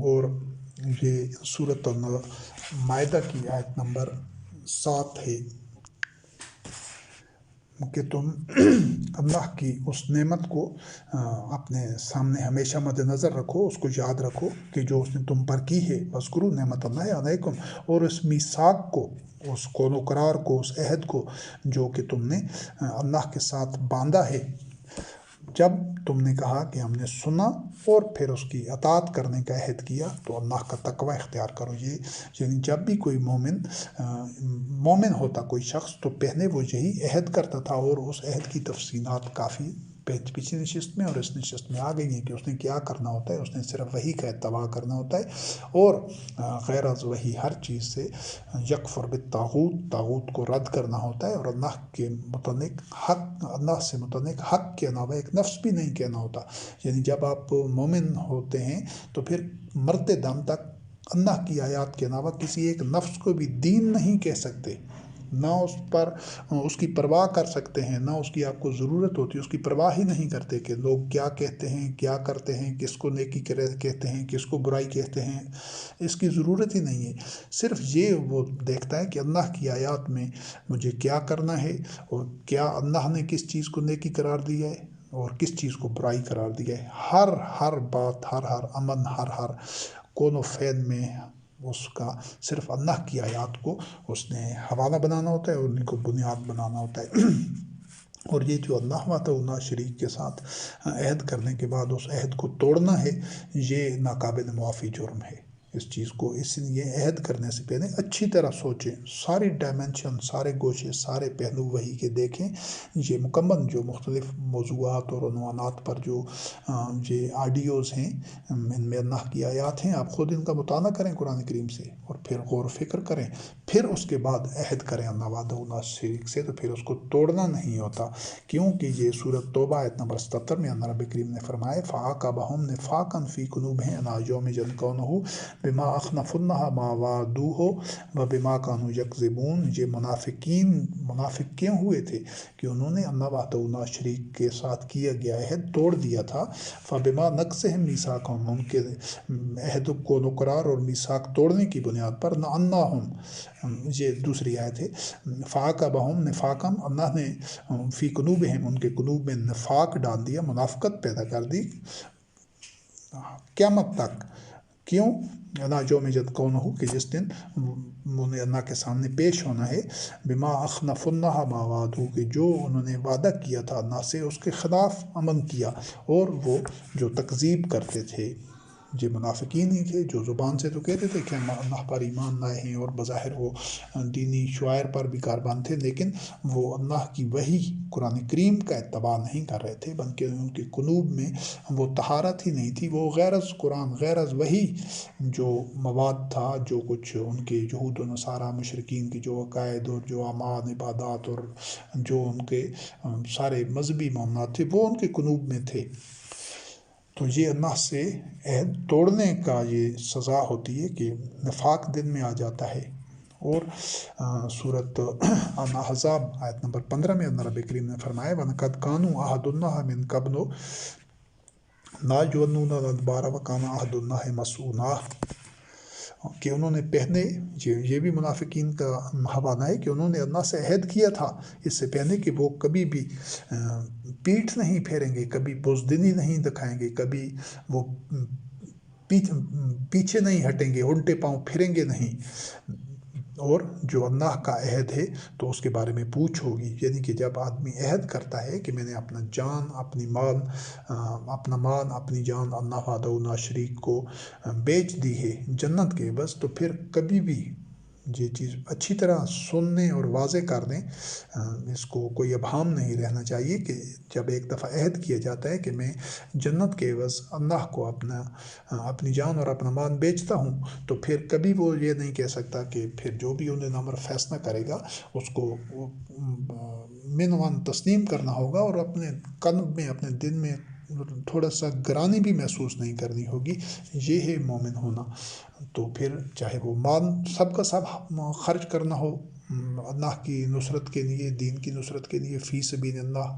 اور یہ سورۃ المائدہ کی آیت نمبر 7 ہے کہ تم اللہ کی اس نعمت کو اپنے سامنے ہمیشہ مد نظر رکھو، اس کو یاد رکھو کہ جو اس نے تم پر کی ہے، وَاذْكُرُوا نِعْمَتَ اللَّهِ عَلَيْكُمْ، اور اس میثاق کو، اس قول و قرار کو، اس عہد کو جو کہ تم نے اللہ کے ساتھ باندھا ہے، جب تم نے کہا کہ ہم نے سنا اور پھر اس کی اطاعت کرنے کا عہد کیا تو اللہ کا تقوی اختیار کرو۔ یہ یعنی جب بھی کوئی مومن ہوتا کوئی شخص، تو پہلے وہ یہی عہد کرتا تھا، اور اس عہد کی تفصیلات کافی پچھلی نشست میں اور اس نشست میں آ گئی ہیں کہ اس نے کیا کرنا ہوتا ہے، اس نے صرف وہی کا اتباع کرنا ہوتا ہے، اور غیر از وہی ہر چیز سے یکفر بالطاغوت، طاغوت کو رد کرنا ہوتا ہے، اور اللہ کے متعلق حق، اللہ سے متعلق حق کے علاوہ ایک نفس بھی نہیں کہنا ہوتا۔ یعنی جب آپ مومن ہوتے ہیں تو پھر مرتے دم تک اللہ کی آیات کے علاوہ کسی ایک نفس کو بھی دین نہیں کہہ سکتے، نہ اس پر اس کی پرواہ کر سکتے ہیں، نہ اس کی آپ کو ضرورت ہوتی ہے، اس کی پرواہ ہی نہیں کرتے کہ لوگ کیا کہتے ہیں، کیا کرتے ہیں، کس کو نیکی کہتے ہیں، کس کو برائی کہتے ہیں، اس کی ضرورت ہی نہیں ہے۔ صرف یہ وہ دیکھتا ہے کہ اللہ کی آیات میں مجھے کیا کرنا ہے، اور کیا اللہ نے کس چیز کو نیکی قرار دیا ہے اور کس چیز کو برائی قرار دیا ہے۔ ہر بات، ہر امن، ہر کون و فعل میں اس کا صرف اللہ کی آیات کو اس نے حوالہ بنانا ہوتا ہے اور ان کو بنیاد بنانا ہوتا ہے۔ اور یہ جو اللہ وحدہ شریک کے ساتھ عہد کرنے کے بعد اس عہد کو توڑنا ہے، یہ ناقابل معافی جرم ہے۔ اس چیز کو اس لیے عہد کرنے سے پہلے اچھی طرح سوچیں، ساری ڈائمنشن، سارے گوشے، سارے پہلو وہی کے دیکھیں۔ یہ مکمل جو مختلف موضوعات اور عنوانات پر جو یہ آڈیوز ہیں، ان میں اللہ کی آیات ہیں، آپ خود ان کا مطالعہ کریں قرآن کریم سے، اور پھر غور و فکر کریں، پھر اس کے بعد عہد کریں اللہ وحدہ شریک سے، تو پھر اس کو توڑنا نہیں ہوتا، کیونکہ یہ سورۃ توبہ آیت نمبر 77 میں اللہ رب کریم نے فرمایا فَعَاقَبَهُمْ نِفَاقًا فِي قُلُوبِهِمْ إِلَىٰ يَوْمِ يَلْقَوْنَهُ بِمَا أَخْلَفُوا اللَّهَ مَا وَعَدُوهُ وَبِمَا كَانُوا يَكْذِبُونَ۔ یہ منافق کیوں ہوئے تھے کہ انہوں نے اللہ وحدہ شریک کے ساتھ کیا گیا عہد توڑ دیا تھا، فَبِمَا نَقْضِهِمْ مِيثَاقَهُمْ، ان کے عہد کو قرار اور میثاق توڑنے کی بنیاد پر، لَعَنَّاهُمْ، یہ دوسری آیت ہے، فَعَاقَبَهُمْ نِفَاقًا، اللہ نے فی قلوبہم، ان کے قلوب میں نفاق ڈال دیا، منافقت پیدا کر دی قیامت تک۔ کیوں؟ جو میں جد کون ہوں کہ جس دن انہیں اللہ کے سامنے پیش ہونا ہے، بما اخنف اللہ ما وعدو، کہ جو انہوں نے وعدہ کیا تھا اللہ سے اس کے خلاف عمل کیا، اور وہ جو تکذیب کرتے تھے یہ منافقین ہی تھے جو زبان سے تو کہتے تھے کہ ہم اللہ پر ایمان لائے ہیں، اور بظاہر وہ دینی شعائر پر بھی کاربان تھے، لیکن وہ اللہ کی وحی قرآن کریم کا اتباع نہیں کر رہے تھے، بلکہ ان کے قلوب میں وہ طہارت ہی نہیں تھی۔ وہ غیر از قرآن، غیر از وحی جو مواد تھا، جو کچھ ان کے یہود و نصارہ مشرکین کی جو عقائد اور جو اعمال عبادات اور جو ان کے سارے مذہبی معاملات تھے، وہ ان کے قلوب میں تھے۔ تو یہ اللہ سے عہد توڑنے کا یہ سزا ہوتی ہے کہ نفاق دل میں آ جاتا ہے۔ اور سورت احزاب آیت نمبر 15 میں اللہ رب کریم نے فرمایا وَلَقَدْ كَانُوا عَهْدُ اللَّهِ مِنْ قَبْلُ لَا يُوَلُّونَ الْأَدْبَارَ وَكَانَ عَهْدُ اللَّهِ مَسْئُولًا، کہ انہوں نے پہلے، یہ بھی منافقین کا حوالہ ہے کہ انہوں نے اللہ سے عہد کیا تھا اس سے پہلے کہ وہ کبھی بھی پیٹھ نہیں پھیریں گے، کبھی بزدلی نہیں دکھائیں گے، کبھی وہ پیچھے نہیں ہٹیں گے، الٹے پاؤں پھریں گے نہیں، اور جو اللہ کا عہد ہے تو اس کے بارے میں پوچھ ہوگی۔ یعنی کہ جب آدمی عہد کرتا ہے کہ میں نے اپنا جان، اپنا مال، اپنی جان اللہ وحدہ لا شریک کو بیچ دی ہے جنت کے بس، تو پھر کبھی بھی یہ چیز اچھی طرح سننے اور واضح کر دیں، اس کو کوئی ابہام نہیں رہنا چاہیے کہ جب ایک دفعہ عہد کیا جاتا ہے کہ میں جنت کے عوض اللہ کو اپنی جان اور اپنا مال بیچتا ہوں، تو پھر کبھی وہ یہ نہیں کہہ سکتا کہ پھر جو بھی انہیں نامر فیصلہ کرے گا اس کو منوان تسلیم کرنا ہوگا، اور اپنے قلب میں، اپنے دل میں تھوڑا سا گرانی بھی محسوس نہیں کرنی ہوگی۔ یہ ہے مومن ہونا۔ تو پھر چاہے وہ مال سب کا سب خرچ کرنا ہو اللہ کی نصرت کے لیے، دین کی نصرت کے لیے، فی سبیل اللہ،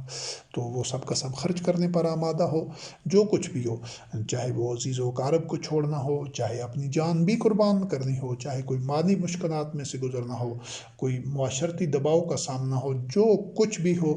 تو وہ سب کا سب خرچ کرنے پر آمادہ ہو، جو کچھ بھی ہو، چاہے وہ عزیز و اقارب کو چھوڑنا ہو، چاہے اپنی جان بھی قربان کرنی ہو، چاہے کوئی مالی مشکلات میں سے گزرنا ہو، کوئی معاشرتی دباؤ کا سامنا ہو، جو کچھ بھی ہو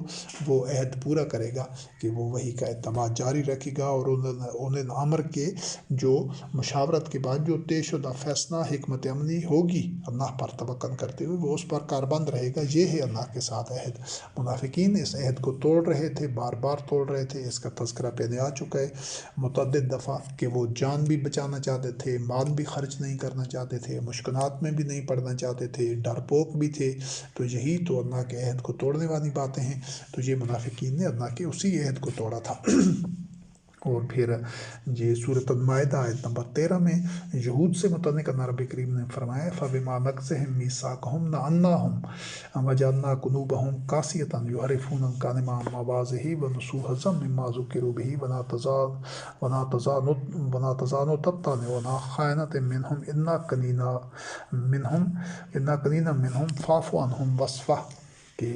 وہ عہد پورا کرے گا کہ وہ وہی کا اتباع جاری رکھے گا، اور انہیں امر کے جو مشاورت کے بعد جو طے شدہ فیصلہ حکمت عملی ہوگی اللہ پر توکل کرتے ہوئے وہ اس پر کاربند رہے گا۔ یہ ہے اللہ کے ساتھ عہد۔ منافقین اس عہد کو توڑ رہے تھے، بار بار توڑ رہے تھے، اس کا تذکرہ پہلے آ چکا ہے متعدد دفعہ کہ وہ جان بھی بچانا چاہتے تھے، مال بھی خرچ نہیں کرنا چاہتے تھے، مشکلات میں بھی نہیں پڑنا چاہتے تھے، ڈرپوک بھی تھے۔ تو یہی تو اللہ کے عہد کو توڑنے والی باتیں ہیں۔ تو یہ منافقین نے اللہ کے اسی عہد کو توڑا تھا۔ اور پھر یہ سورۃ المائدہ آیت نمبر 13 میں یہود سے متعلق اللہ رب کریم نے فرمایا فَبِمَا نَقْضِهِم مِّیثَاقَهُمْ لَعَنَّاهُمْ وَجَعَلْنَا قُلُوبَهُمْ قَاسِیَةً يُحَرِّفُونَ الْكَلِمَ عَن مَّوَاضِعِهِ وَنَسُوا حَظًّا مِّمَّا ذُكِّرُوا بِهِ وَلَا تَزَالُ تَطَّلِعُ عَلَىٰ خَائِنَةٍ مِّنْهُمْ إِلَّا قَلِيلًا مِّنْهُمْ فَاعْفُ عَنْهُمْ وَاصْفَحْ، کہ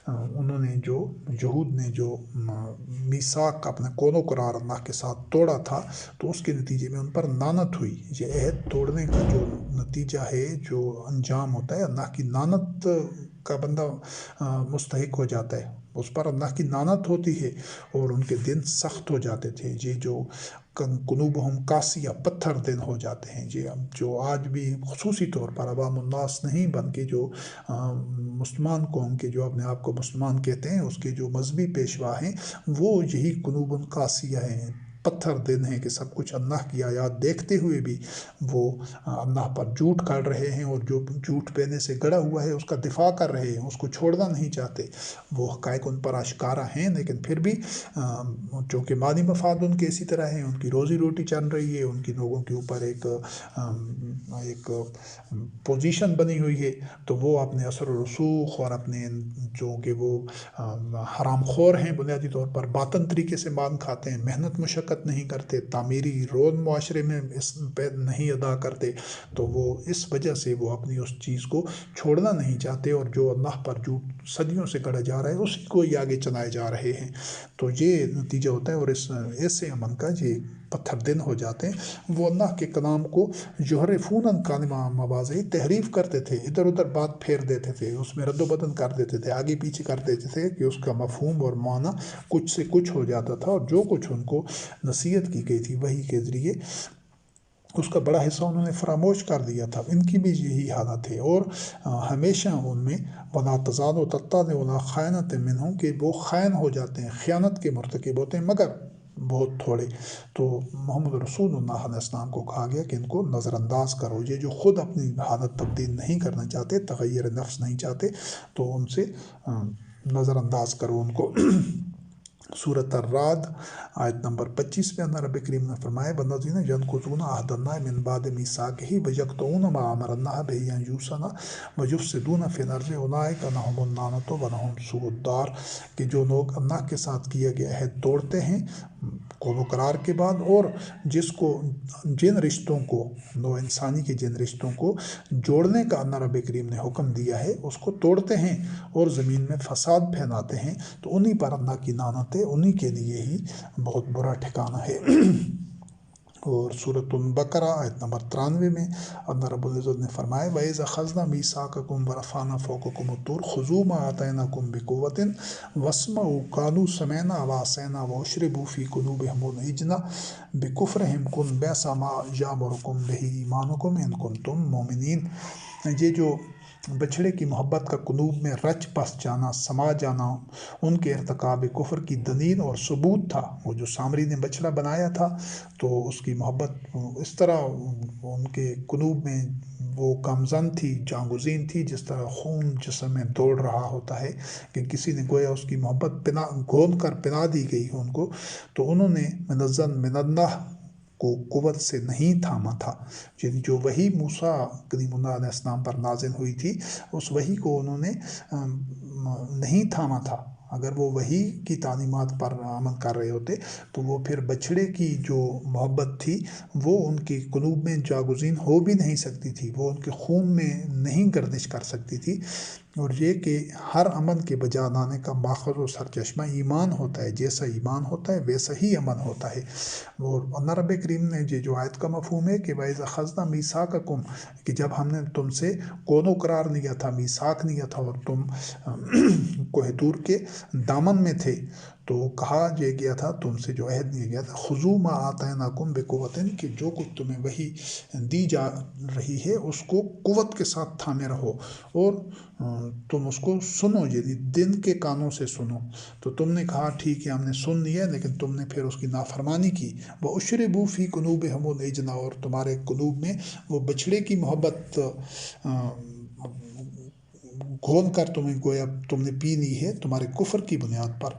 انہوں نے یہود نے جو میثاق اپنا قول و قرار اللہ کے ساتھ توڑا تھا، تو اس کے نتیجے میں ان پر لعنت ہوئی۔ یہ عہد توڑنے کا جو نتیجہ ہے، جو انجام ہوتا ہے، اللہ کی لعنت کا بندہ مستحق ہو جاتا ہے، اس پر اللہ کی لعنت ہوتی ہے، اور ان کے دل سخت ہو جاتے تھے۔ یہ جو قلوبہم قاسیہ، پتھر دل ہو جاتے ہیں، یہ جو آج بھی خصوصی طور پر عوام الناس نہیں بلکہ جو مسلمان قوم کے جو اپنے آپ کو مسلمان کہتے ہیں، اس کے جو مذہبی پیشوا ہیں، وہ یہی قلوب قاسیہ ہیں، پتھر دل ہیں، کہ سب کچھ اللہ کی آیات دیکھتے ہوئے بھی وہ اللہ پر جھوٹ کر رہے ہیں، اور جو جھوٹ پہلے سے گڑا ہوا ہے اس کا دفاع کر رہے ہیں، اس کو چھوڑنا نہیں چاہتے۔ وہ حقائق ان پر آشکارا ہیں، لیکن پھر بھی چونکہ مالی مفاد ان کے اسی طرح ہیں، ان کی روزی روٹی چل رہی ہے، ان کی لوگوں کے اوپر ایک پوزیشن بنی ہوئی ہے، تو وہ اپنے اثر و رسوخ اور اپنے جو کہ وہ حرام خور ہیں، بنیادی طور پر باطن طریقے سے مال کھاتے ہیں، محنت مشقت نہیں کرتے، تعمیری رول معاشرے میں اس پہ نہیں ادا کرتے، تو وہ اس وجہ سے وہ اپنی اس چیز کو چھوڑنا نہیں چاہتے، اور جو اللہ پر جھوٹ صدیوں سے گڑا جا رہا ہے اسی کو ہی آگے چلائے جا رہے ہیں۔ تو یہ نتیجہ ہوتا ہے، اور اس ایسے عمل کا یہ پتھر دل ہو جاتے ہیں۔ وہ اللہ کے کلام کو یحرفون الکلم عن مواضعہ، تحریف کرتے تھے، ادھر ادھر بات پھیر دیتے تھے، اس میں رد و بدل کر دیتے تھے، آگے پیچھے کر دیتے تھے، کہ اس کا مفہوم اور معنی کچھ سے کچھ ہو جاتا تھا، اور جو کچھ ان کو نصیحت کی گئی تھی وحی کے ذریعے اس کا بڑا حصہ انہوں نے فراموش کر دیا تھا۔ ان کی بھی یہی حالت ہے، اور ہمیشہ ان میں وَلَا تَزَالُ تَطَّلِعُ عَلَىٰ خَائِنَةٍ مِّنْهُمْ، کہ وہ خائن ہو جاتے ہیں، خیانت کے مرتکب ہوتے ہیں، مگر بہت تھوڑے. تو محمد رسول اللہ علیہ السلام کو کہا گیا کہ ان کو نظر انداز کرو. یہ جو خود اپنی حالت تبدیل نہیں کرنا چاہتے، تغیر نفس نہیں چاہتے، تو ان سے نظر انداز کرو ان کو. سورۃ الرعد آیت نمبر 25 میں اللہ رب کریم نے فرمایا والذین ینقضون عہد اللہ من بعد میثاقہ ویقطعون ما امر اللہ بہ ان یوصل ویفسدون فی الارض اولئک لہم اللعنۃ ولہم سوء الدار، کہ جو لوگ اللہ کے ساتھ کیے گئے عہد توڑتے ہیں قول و قرار کے بعد، اور جن رشتوں کو، نو انسانی کے جن رشتوں کو جوڑنے کا اللہ رب کریم نے حکم دیا ہے اس کو توڑتے ہیں اور زمین میں فساد پھیلاتے ہیں، تو انہی پر اللہ کی لعنت ہے، انہی کے لیے ہی بہت برا ٹھکانہ ہے. اور سورۃ البقرہ آیت نمبر 93 میں اللہ رب العزت نے فرمایا وَإِذْ أَخَذْنَا مِيثَاقَكُمْ وَرَفَعْنَا فَوْقَكُمُ الطُّورَ خُذُوا مَا آتَيْنَاكُمْ بِقُوَّةٍ وَاسْمَعُوا قَالُوا سَمِعْنَا وَعَصَيْنَا وَأُشْرِبُوا فِي قُلُوبِهِمُ الْعِجْلَ بِكُفْرِهِمْ قُلْ بِئْسَ مَا يَأْمُرُكُمْ بِهِ إِيمَانُكُمْ إِن كُنتُم مُؤْمِنِينَ. یہ جو بچھڑے کی محبت کا قلوب میں رچ بس جانا، سما جانا، ان کے ارتکاب کفر کی دلیل اور ثبوت تھا. وہ جو سامری نے بچھڑا بنایا تھا تو اس کی محبت اس طرح ان کے قلوب میں وہ کمزن تھی، جاگزین تھی، جس طرح خون جسم میں دوڑ رہا ہوتا ہے کہ کسی نے گویا اس کی محبت گھول کر پنا دی گئی ان کو. تو انہوں نے منزل من اللہ کو قوت سے نہیں تھاما تھا. یعنی جو وحی موسیٰ کلیم اللہ علیہ السلام پر نازل ہوئی تھی اس وحی کو انہوں نے نہیں تھاما تھا. اگر وہ وحی کی تعلیمات پر عمل کر رہے ہوتے تو وہ پھر بچھڑے کی جو محبت تھی وہ ان کے قلوب میں جاگزین ہو بھی نہیں سکتی تھی، وہ ان کے خون میں نہیں گردش کر سکتی تھی. اور یہ کہ ہر عمل کے بجا لانے کا ماخذ و سرچشمہ ایمان ہوتا ہے، جیسا ایمان ہوتا ہے ویسا ہی عمل ہوتا ہے. اور اللہ رب کریم نے یہ جو آیت کا مفہوم ہے کہ وَإِذْ أَخَذْنَا مِيثَاقَكُمْ، کہ جب ہم نے تم سے قول و قرار لیا تھا، میثاق لیا تھا اور تم کوہ طور کے دامن میں تھے، تو کہا یہ گیا تھا تم سے جو عہد لیا گیا تھا خُذُوا مَا آتَيْنَاكُمْ بِقُوَّةٍ، کہ جو کچھ تمہیں وحی دی جا رہی ہے اس کو قوت کے ساتھ تھامے رہو اور تم اس کو سنو، یعنی دن کے کانوں سے سنو. تو تم نے کہا ٹھیک ہے ہم نے سن لیا، لیکن تم نے پھر اس کی نافرمانی کی. وَأُشْرِبُوا فِي قُلُوبِهِمُ الْعِجْلَ، اور تمہارے قلوب میں وہ بچھڑے کی محبت گھول کر تمہیں گویا تم نے پی لی ہے تمہارے کفر کی بنیاد پر.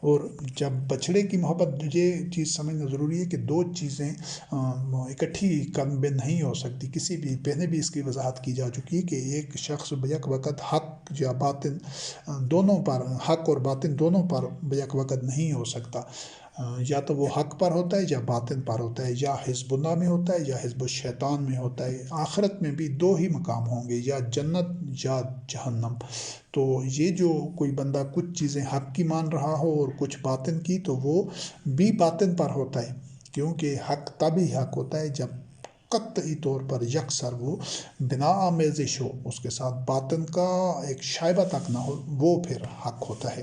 اور جب بچھڑے کی محبت، یہ چیز سمجھنا ضروری ہے کہ دو چیزیں اکٹھی قلب میں نہیں ہو سکتی. کسی بھی پہلے بھی اس کی وضاحت کی جا چکی ہے کہ ایک شخص بیک وقت حق یا باطن دونوں پر، حق اور باطن دونوں پر بیک وقت نہیں ہو سکتا. یا تو وہ حق پر ہوتا ہے یا باطن پر ہوتا ہے، یا حزب اللہ میں ہوتا ہے یا حزب الشیطان میں ہوتا ہے. آخرت میں بھی دو ہی مقام ہوں گے، یا جنت یا جہنم. تو یہ جو کوئی بندہ کچھ چیزیں حق کی مان رہا ہو اور کچھ باطن کی، تو وہ بھی باطن پر ہوتا ہے، کیونکہ حق تبھی حق ہوتا ہے جب قطعی طور پر یکسر وہ بنا آمیزش ہو، اس کے ساتھ باطن کا ایک شائبہ تک نہ ہو، وہ پھر حق ہوتا ہے.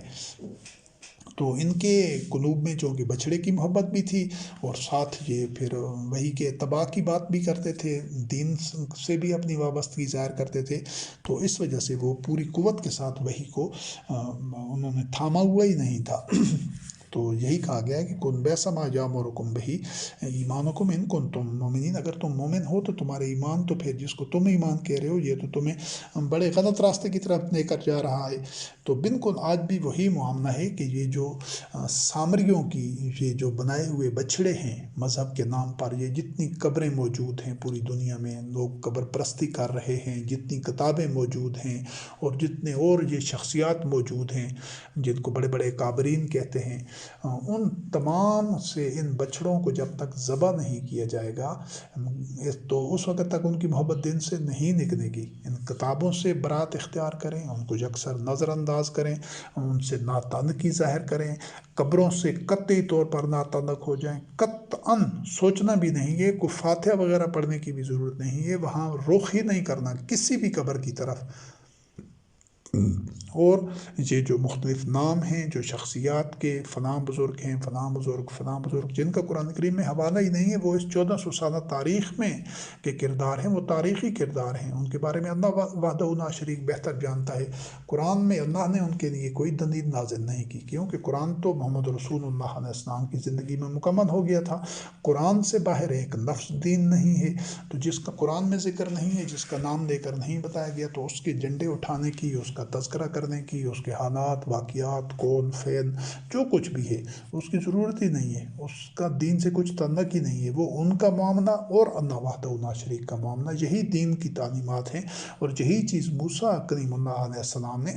تو ان کے قلوب میں چونکہ بچھڑے کی محبت بھی تھی اور ساتھ یہ پھر وہی کے اتباع کی بات بھی کرتے تھے، دین سے بھی اپنی وابستگی ظاہر کرتے تھے، تو اس وجہ سے وہ پوری قوت کے ساتھ وحی کو انہوں نے تھاما ہوا ہی نہیں تھا. تو یہی کہا گیا ہے کہ کن بیسا ما یامرکم بہی ایمانکم ان کنتم مومنین، اگر تم مومن ہو تو تمہارے ایمان، تو پھر جس کو تم ایمان کہہ رہے ہو یہ تو تمہیں بڑے غلط راستے کی طرف لے کر جا رہا ہے. تو بالکل آج بھی وہی معاملہ ہے کہ یہ جو سامریوں کی یہ جو بنائے ہوئے بچھڑے ہیں مذہب کے نام پر، یہ جتنی قبریں موجود ہیں پوری دنیا میں، لوگ قبر پرستی کر رہے ہیں، جتنی کتابیں موجود ہیں اور جتنے اور یہ شخصیات موجود ہیں جن کو بڑے بڑے کابرین کہتے ہیں، ان تمام سے ان بچڑوں کو جب تک ذبح نہیں کیا جائے گا تو اس وقت تک ان کی محبت دل سے نہیں نکلے گی. ان کتابوں سے برات اختیار کریں، ان کو یکسر نظر انداز کریں، ان سے ناتعلقی ظاہر کریں، قبروں سے قطعی طور پر ناتعلق ہو جائیں، قطعاً سوچنا بھی نہیں ہے، کوئی فاتحہ وغیرہ پڑھنے کی بھی ضرورت نہیں ہے، وہاں رخ ہی نہیں کرنا کسی بھی قبر کی طرف. اور یہ جو مختلف نام ہیں جو شخصیات کے فلاں بزرگ ہیں، فلاں بزرگ جن کا قرآن کریم میں حوالہ ہی نہیں ہے، وہ اس 1400 سالہ تاریخ میں کے کردار ہیں، وہ تاریخی کردار ہیں، ان کے بارے میں اللہ وحدہ لا شریک بہتر جانتا ہے۔ قرآن میں اللہ نے ان کے لیے کوئی دلیل نازل نہیں کی، کیونکہ قرآن تو محمد رسول اللہ علیہ السلام کی زندگی میں مکمل ہو گیا تھا۔ قرآن سے باہر ایک لفظ دین نہیں ہے، تو جس کا قرآن میں ذکر نہیں ہے، جس کا نام لے کر نہیں بتایا گیا، تو اس کے جھنڈے اٹھانے کی، اس کا تذکرہ کرنے کی، اس کے حالات، واقعات، قول، فعل جو کچھ بھی ہے اس کی ضرورت ہی نہیں ہے، اس کا دین سے کچھ تعلق ہی نہیں ہے۔ وہ ان کا معاملہ اور اللہ وحدہ لا شریک کا معاملہ، یہی دین کی تعلیمات ہیں، اور یہی چیز موسیٰ کلیم اللہ علیہ السلام نے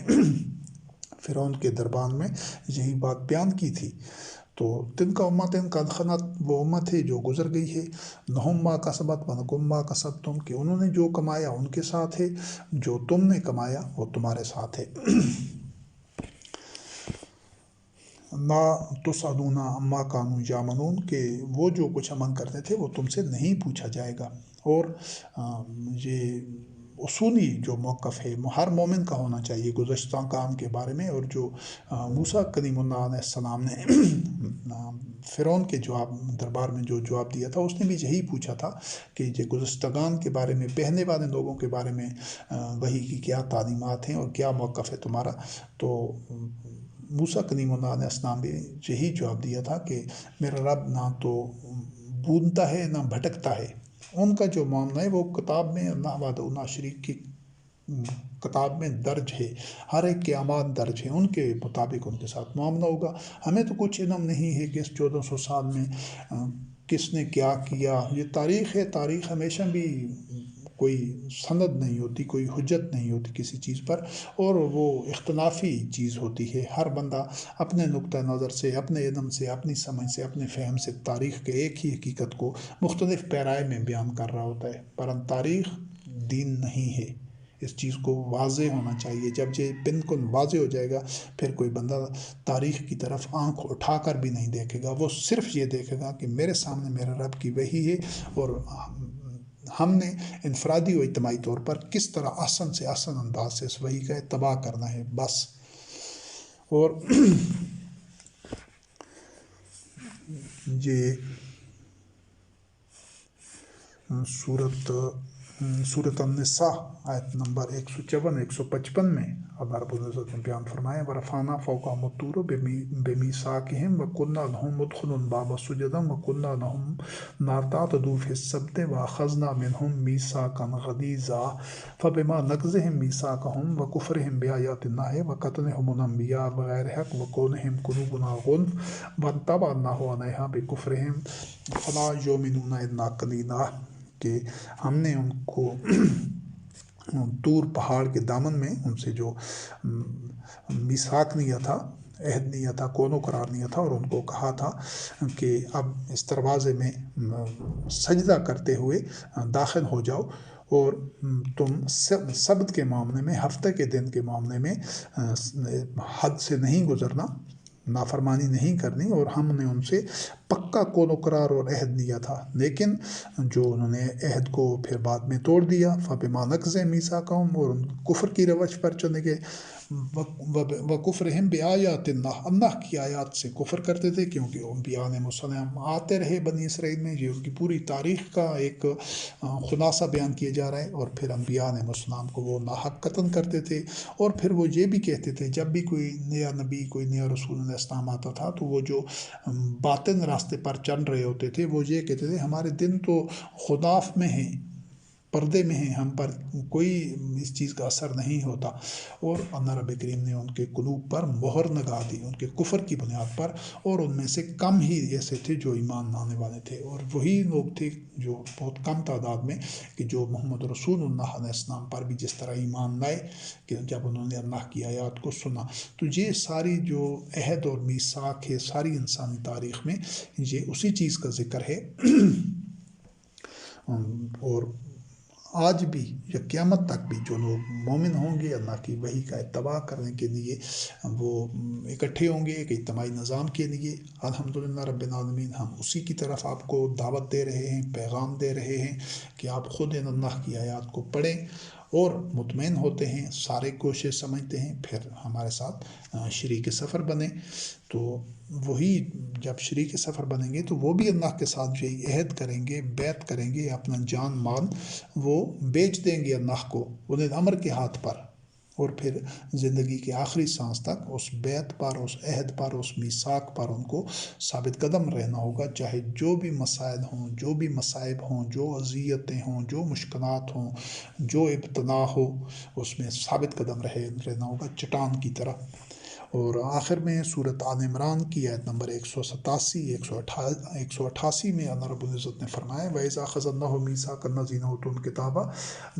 فرعون کے دربار میں یہی بات بیان کی تھی۔ تو تن کا امت قد خلت، وہ امت ہے جو گزر گئی ہے، لہم ما کسبت ولکم ما کسبتم، کہ انہوں نے جو کمایا ان کے ساتھ ہے، جو تم نے کمایا وہ تمہارے ساتھ ہے۔ لا تسألون عما کانوا یعملون، کہ وہ جو کچھ عمل کرتے تھے وہ تم سے نہیں پوچھا جائے گا۔ اور یہ اصولی جو موقف ہے ہر مومن کا ہونا چاہیے گزشتہ کام کے بارے میں، اور جو موسیٰ کلیم اللہ علیہ السلام نے فرعون کے دربار میں جو جواب دیا تھا، اس نے بھی یہی پوچھا تھا کہ یہ گزشتگان کے بارے میں، بہنے والے لوگوں کے بارے میں وحی کی کیا تعلیمات ہیں اور کیا موقف ہے تمہارا۔ تو موسیٰ کلیم اللہ علیہ السلام بھی یہی جواب دیا تھا کہ میرا رب نہ تو بھولتا ہے نہ بھٹکتا ہے، ان کا جو معاملہ ہے وہ کتاب میں، اللہ وحدہ لا شریک کی کتاب میں درج ہے، ہر ایک کے اعمال درج ہیں، ان کے مطابق ان کے ساتھ معاملہ ہوگا۔ ہمیں تو کچھ علم نہیں ہے کہ اس 1400 سال میں کس نے کیا کیا، یہ تاریخ ہے، تاریخ ہمیشہ بھی کوئی سند نہیں ہوتی، کوئی حجت نہیں ہوتی کسی چیز پر، اور وہ اختلافی چیز ہوتی ہے۔ ہر بندہ اپنے نقطہ نظر سے، اپنے علم سے، اپنی سمجھ سے، اپنے فہم سے تاریخ کے ایک ہی حقیقت کو مختلف پیرائے میں بیان کر رہا ہوتا ہے، پر تاریخ دین نہیں ہے۔ اس چیز کو واضح ہونا چاہیے، جب یہ بالکل واضح ہو جائے گا پھر کوئی بندہ تاریخ کی طرف آنکھ اٹھا کر بھی نہیں دیکھے گا، وہ صرف یہ دیکھے گا کہ میرے سامنے میرے رب کی وحی ہے، اور ہم نے انفرادی و اجتماعی طور پر کس طرح آسان سے آسان انداز سے اس وحی کا اتباع کرنا ہے بس۔ اور یہ سورۃ النساء آیت نمبر 154 155 میں اللہ رب العزت نے بیان فرمایا، ورفعنا فوقہم الطور بمیثاقہم وقلنا لہم ادخلوا الباب سجدا وقلنا لہم لا تعتدوا فی السبت واخذنا منہم میثاقا غلیظا فبما نقضہم میثاقہم وکفرہم بآیات اللہ وقتلہم الانبیاء بغیر حق وقولہم قلوبنا غلف بل طبع اللہ علیہا بکفرہم فلا یؤمنون الا قلیلا، کہ ہم نے ان کو طور پہاڑ کے دامن میں ان سے جو میثاق لیا تھا، عہد لیا تھا، قول و قرار لیا تھا، اور ان کو کہا تھا کہ اب اس دروازے میں سجدہ کرتے ہوئے داخل ہو جاؤ، اور تم سبت کے معاملے میں، ہفتہ کے دن کے معاملے میں حد سے نہیں گزرنا، نافرمانی نہیں کرنی، اور ہم نے ان سے پکا قول و قرار اور عہد لیا تھا، لیکن جو انہوں نے عہد کو پھر بعد میں توڑ دیا، فبما نقضہم میثاقہم، اور کفر کی روش پر چلے گئے، وکفرہم بآیات اللہ، اللہ کی آیات سے کفر کرتے تھے، کیونکہ انبیاء علیہ السلام آتے رہے بنی اسرائیل میں، یہ ان کی پوری تاریخ کا ایک خلاصہ بیان کیا جا رہا ہے، اور پھر انبیاء علیہ السلام کو وہ ناحق قتل کرتے تھے، اور پھر وہ یہ بھی کہتے تھے جب بھی کوئی نیا نبی، کوئی نیا رسول علیہ السلام آتا تھا، تو وہ جو باطن راستے پر چل رہے ہوتے تھے وہ یہ کہتے تھے ہمارے دن تو خداف میں ہیں، پردے میں ہیں، ہم پر کوئی اس چیز کا اثر نہیں ہوتا، اور اللہ رب کریم نے ان کے قلوب پر مہر لگا دی ان کے کفر کی بنیاد پر، اور ان میں سے کم ہی ایسے تھے جو ایمان لانے والے تھے، اور وہی لوگ تھے جو بہت کم تعداد میں کہ جو محمد رسول اللہ علیہ السلام پر بھی جس طرح ایمان لائے کہ جب انہوں نے اللہ کی آیات کو سنا۔ تو یہ ساری جو عہد اور میثاق ہے ساری انسانی تاریخ میں یہ اسی چیز کا ذکر ہے، اور آج بھی یا قیامت تک بھی جو لوگ مومن ہوں گے اللہ کی وحی کا اتباع کرنے کے لیے وہ اکٹھے ہوں گے ایک اجتماعی نظام کے لیے، الحمدللہ رب العالمین ہم اسی کی طرف آپ کو دعوت دے رہے ہیں، پیغام دے رہے ہیں کہ آپ خود ان اللہ کی آیات کو پڑھیں اور مطمئن ہوتے ہیں، سارے کوشش سمجھتے ہیں، پھر ہمارے ساتھ شریک سفر بنے۔ تو وہی جب شریک سفر بنیں گے تو وہ بھی اللہ کے ساتھ یہی عہد کریں گے، بیعت کریں گے، اپنا جان مال وہ بیچ دیں گے اللہ کو اولي الامر کے ہاتھ پر، اور پھر زندگی کے آخری سانس تک اس بیعت پر، اس عہد پر، اس میثاق پر ان کو ثابت قدم رہنا ہوگا، چاہے جو بھی مسائل ہوں، جو بھی مصائب ہوں، جو اذیتیں ہوں، جو مشکلات ہوں، جو ابتلا ہو، اس میں ثابت قدم رہنا ہوگا چٹان کی طرح۔ اور آخر میں صورت آل عمران کی آیت نمبر 187 188 میں اللہ رب العزت نے فرمایا وَإِذَا أَخَذَ اللَّهُ مِيثَاقَ الَّذِينَ أُوتُوا الْكِتَابَ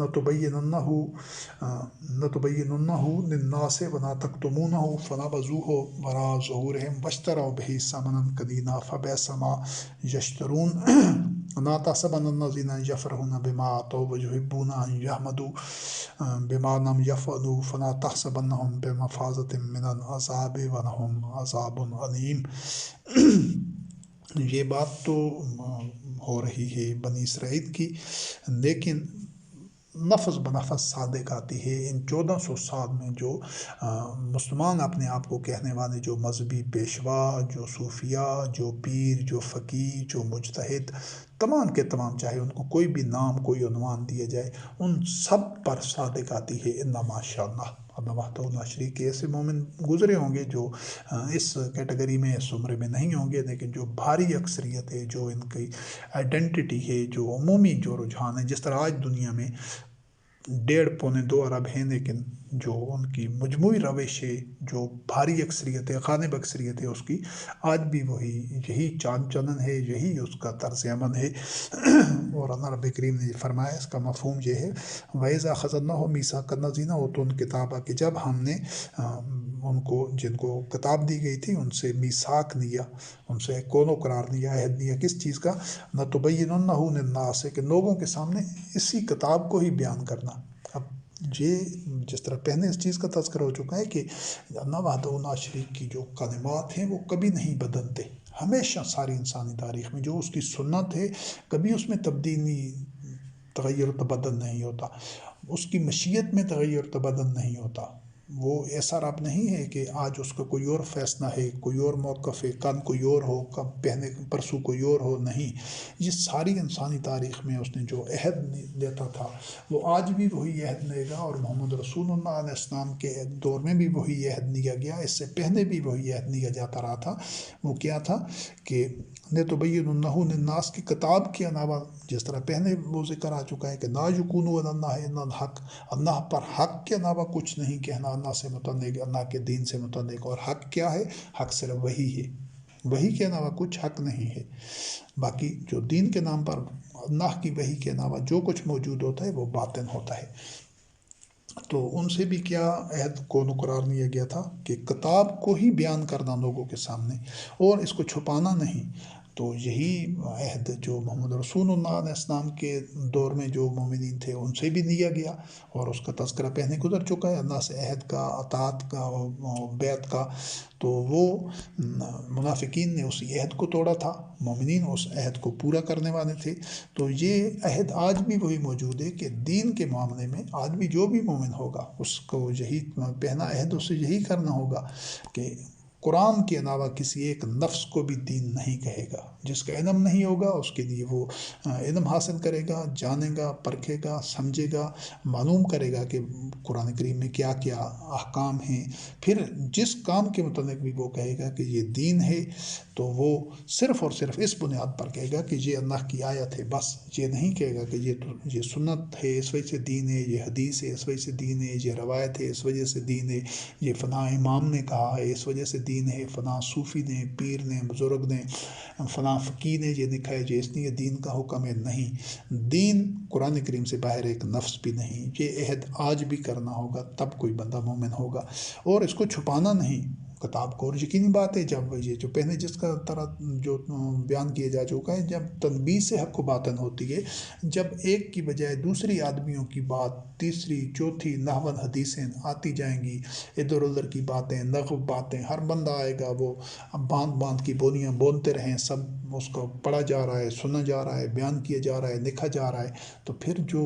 لَتُبَيِّنُنَّهُ لِلنَّاسِ وَلَا تَكْتُمُونَهُ فَنَبَذُوهُ وَرَاءَ ظُهُورِهِمْ وَاشْتَرَوْا بِهِ ثَمَنًا قَلِيلًا فَبِئْسَ مَا يَشْتَرُونَ لَا تَحْسَبَنَّ الَّذِينَ يَفْرَحُونَ بِمَا آتَوْا وَيُحِبُّونَ أَن يَحْمَدُوا بِمَا لَمْ يَفْعَلُوا فَلَا تَحْسَبَنَّهُم بِمَفَازَةٍ مِّنَ الْعَذَابِ وَلَهُمْ عَذَابٌ أَلِيمٌ۔ یہ بات تو ہو رہی ہے بنی اسرائیل کی، لیکن لفظ بلفظ صادق آتی ہے۔ ان 1400 سال میں جو مسلمان اپنے آپ کو کہنے والے جو مذہبی پیشوا، جو صوفیاء، جو پیر، جو فقیر، جو مجتہد، تمام کے تمام، چاہے ان کو کوئی بھی نام، کوئی عنوان دیا جائے، ان سب پر صادق آتی ہے الا ماشاء اللہ۔ اللہ وحدہ لا شریک کے ایسے مومن گزرے ہوں گے جو اس کیٹیگری میں، اس عمرے میں نہیں ہوں گے، لیکن جو بھاری اکثریت ہے، جو ان کی آئیڈینٹی ہے، جو عمومی جو رجحان ہے، جس طرح آج دنیا میں 1.5 پونے 2 ارب ہیں، لیکن جو ان کی مجموعی روش ہے، جو بھاری اکثریت ہے، غالب اکثریت ہے، اس کی آج بھی وہی یہی چال چلن ہے، یہی اس کا طرز عمل ہے۔ اور اللہ رب کریم نے فرمایا، اس کا مفہوم یہ ہے وَإِذَا أَخَذَ اللَّهُ مِيثَاقَ الَّذِينَ أُوتُوا الْكِتَابَ کہ جب ہم نے ان کو، جن کو کتاب دی گئی تھی، ان سے میثاق لیا، ان سے قول و قرار لیا، عہد لیا، کس چیز کا؟ لَتُبَيِّنُنَّهُ لِلنَّاسِ کہ لوگوں کے سامنے اسی کتاب کو ہی بیان کرنا۔ اب یہ جس طرح پہلے اس چیز کا تذکرہ ہو چکا ہے کہ اللہ وحدہ لا شریک کی جو کلمات ہیں وہ کبھی نہیں بدلتے، ہمیشہ ساری انسانی تاریخ میں جو اس کی سنت ہے کبھی اس میں تبدیلی، تغیر و تبدل نہیں ہوتا، اس کی مشیت میں تغیر و تبدل نہیں ہوتا۔ وہ ایسا رب نہیں ہے کہ آج اس کا کوئی اور فیصلہ ہے، کوئی اور موقف ہے، کل کوئی اور ہو، کب پہلے پرسوں کوئی اور ہو، نہیں۔ یہ ساری انسانی تاریخ میں اس نے جو عہد لیتا تھا وہ آج بھی وہی عہد لے گا، اور محمد رسول اللہ علیہ السلام کے دور میں بھی وہی عہد لیا گیا، اس سے پہلے بھی وہی عہد لیا جاتا رہا تھا۔ وہ کیا تھا کہ لِتُبَيِّنُنَّهُ لِلنَّاسِ کی کتاب کے علاوہ، جس طرح پہلے وہ ذکر آ چکا ہے کہ لا یکونوا علی اللہ الا الحق، اللہ پر حق کے علاوہ کچھ نہیں کہنا، اللہ سے متعلق، اللہ کے دین سے متعلق۔ اور حق کیا ہے؟ حق صرف وہی ہے، وہی کے علاوہ کچھ حق نہیں ہے۔ باقی جو دین کے نام پر اللہ کی وحی کے علاوہ جو کچھ موجود ہوتا ہے وہ باطن ہوتا ہے۔ تو ان سے بھی کیا عہد قول و قرار لیا گیا تھا کہ کتاب کو ہی بیان کرنا لوگوں کے سامنے، اور اس کو چھپانا نہیں۔ تو یہی عہد جو محمد رسول اللہ علیہ السلام کے دور میں جو مومنین تھے ان سے بھی لیا گیا، اور اس کا تذکرہ پہلے گزر چکا ہے، اللہ سے عہد کا، اطاعت کا، بیعت کا۔ تو وہ منافقین نے اسی عہد کو توڑا تھا، مومنین اس عہد کو پورا کرنے والے تھے۔ تو یہ عہد آج بھی وہی موجود ہے کہ دین کے معاملے میں آج بھی جو بھی مومن ہوگا اس کو یہی پہنا عہد اس سے یہی کرنا ہوگا کہ قرآن کے علاوہ کسی ایک لفظ کو بھی دین نہیں کہے گا۔ جس کا علم نہیں ہوگا اس کے لیے وہ علم حاصل کرے گا، جانے گا، پرکھے گا، سمجھے گا، معلوم کرے گا کہ قرآن کریم میں کیا کیا احکام ہیں۔ پھر جس کام کے متعلق بھی وہ کہے گا کہ یہ دین ہے، تو وہ صرف اور صرف اس بنیاد پر کہے گا کہ یہ اللہ کی آیت ہے، بس یہ نہیں کہے گا کہ یہ سنت ہے اس وجہ سے دین ہے، یہ حدیث ہے اس وجہ سے دین ہے، یہ روایت ہے اس وجہ سے دین ہے، یہ فلاں امام نے کہا ہے اس وجہ سے دین ہے، فلاں صوفی نے، پیر نے، بزرگ نے، فلاں فقیر نے یہ لکھا ہے یہ اس لیے دین کا حکم ہے۔ نہیں، دین قرآن کریم سے باہر ایک لفظ بھی نہیں۔ یہ عہد آج بھی کرنا ہوگا، تب کوئی بندہ مومن ہوگا، اور اس کو چھپانا نہیں۔ کتاب کو۔ اور یقینی بات ہے جب یہ جو پہلے جس کا طرح جو بیان کیا جا چکا ہے، جب تنبیہ سے حق و باطن ہوتی ہے، جب ایک کی بجائے دوسری آدمیوں کی بات، تیسری چوتھی نحون حدیثیں آتی جائیں گی، ادھر ادھر کی باتیں، نغو باتیں، ہر بندہ آئے گا وہ باندھ باندھ کی بولیاں بولتے رہیں، سب اس کو پڑھا جا رہا ہے، سنا جا رہا ہے، بیان کیا جا رہا ہے، لکھا جا رہا ہے، تو پھر جو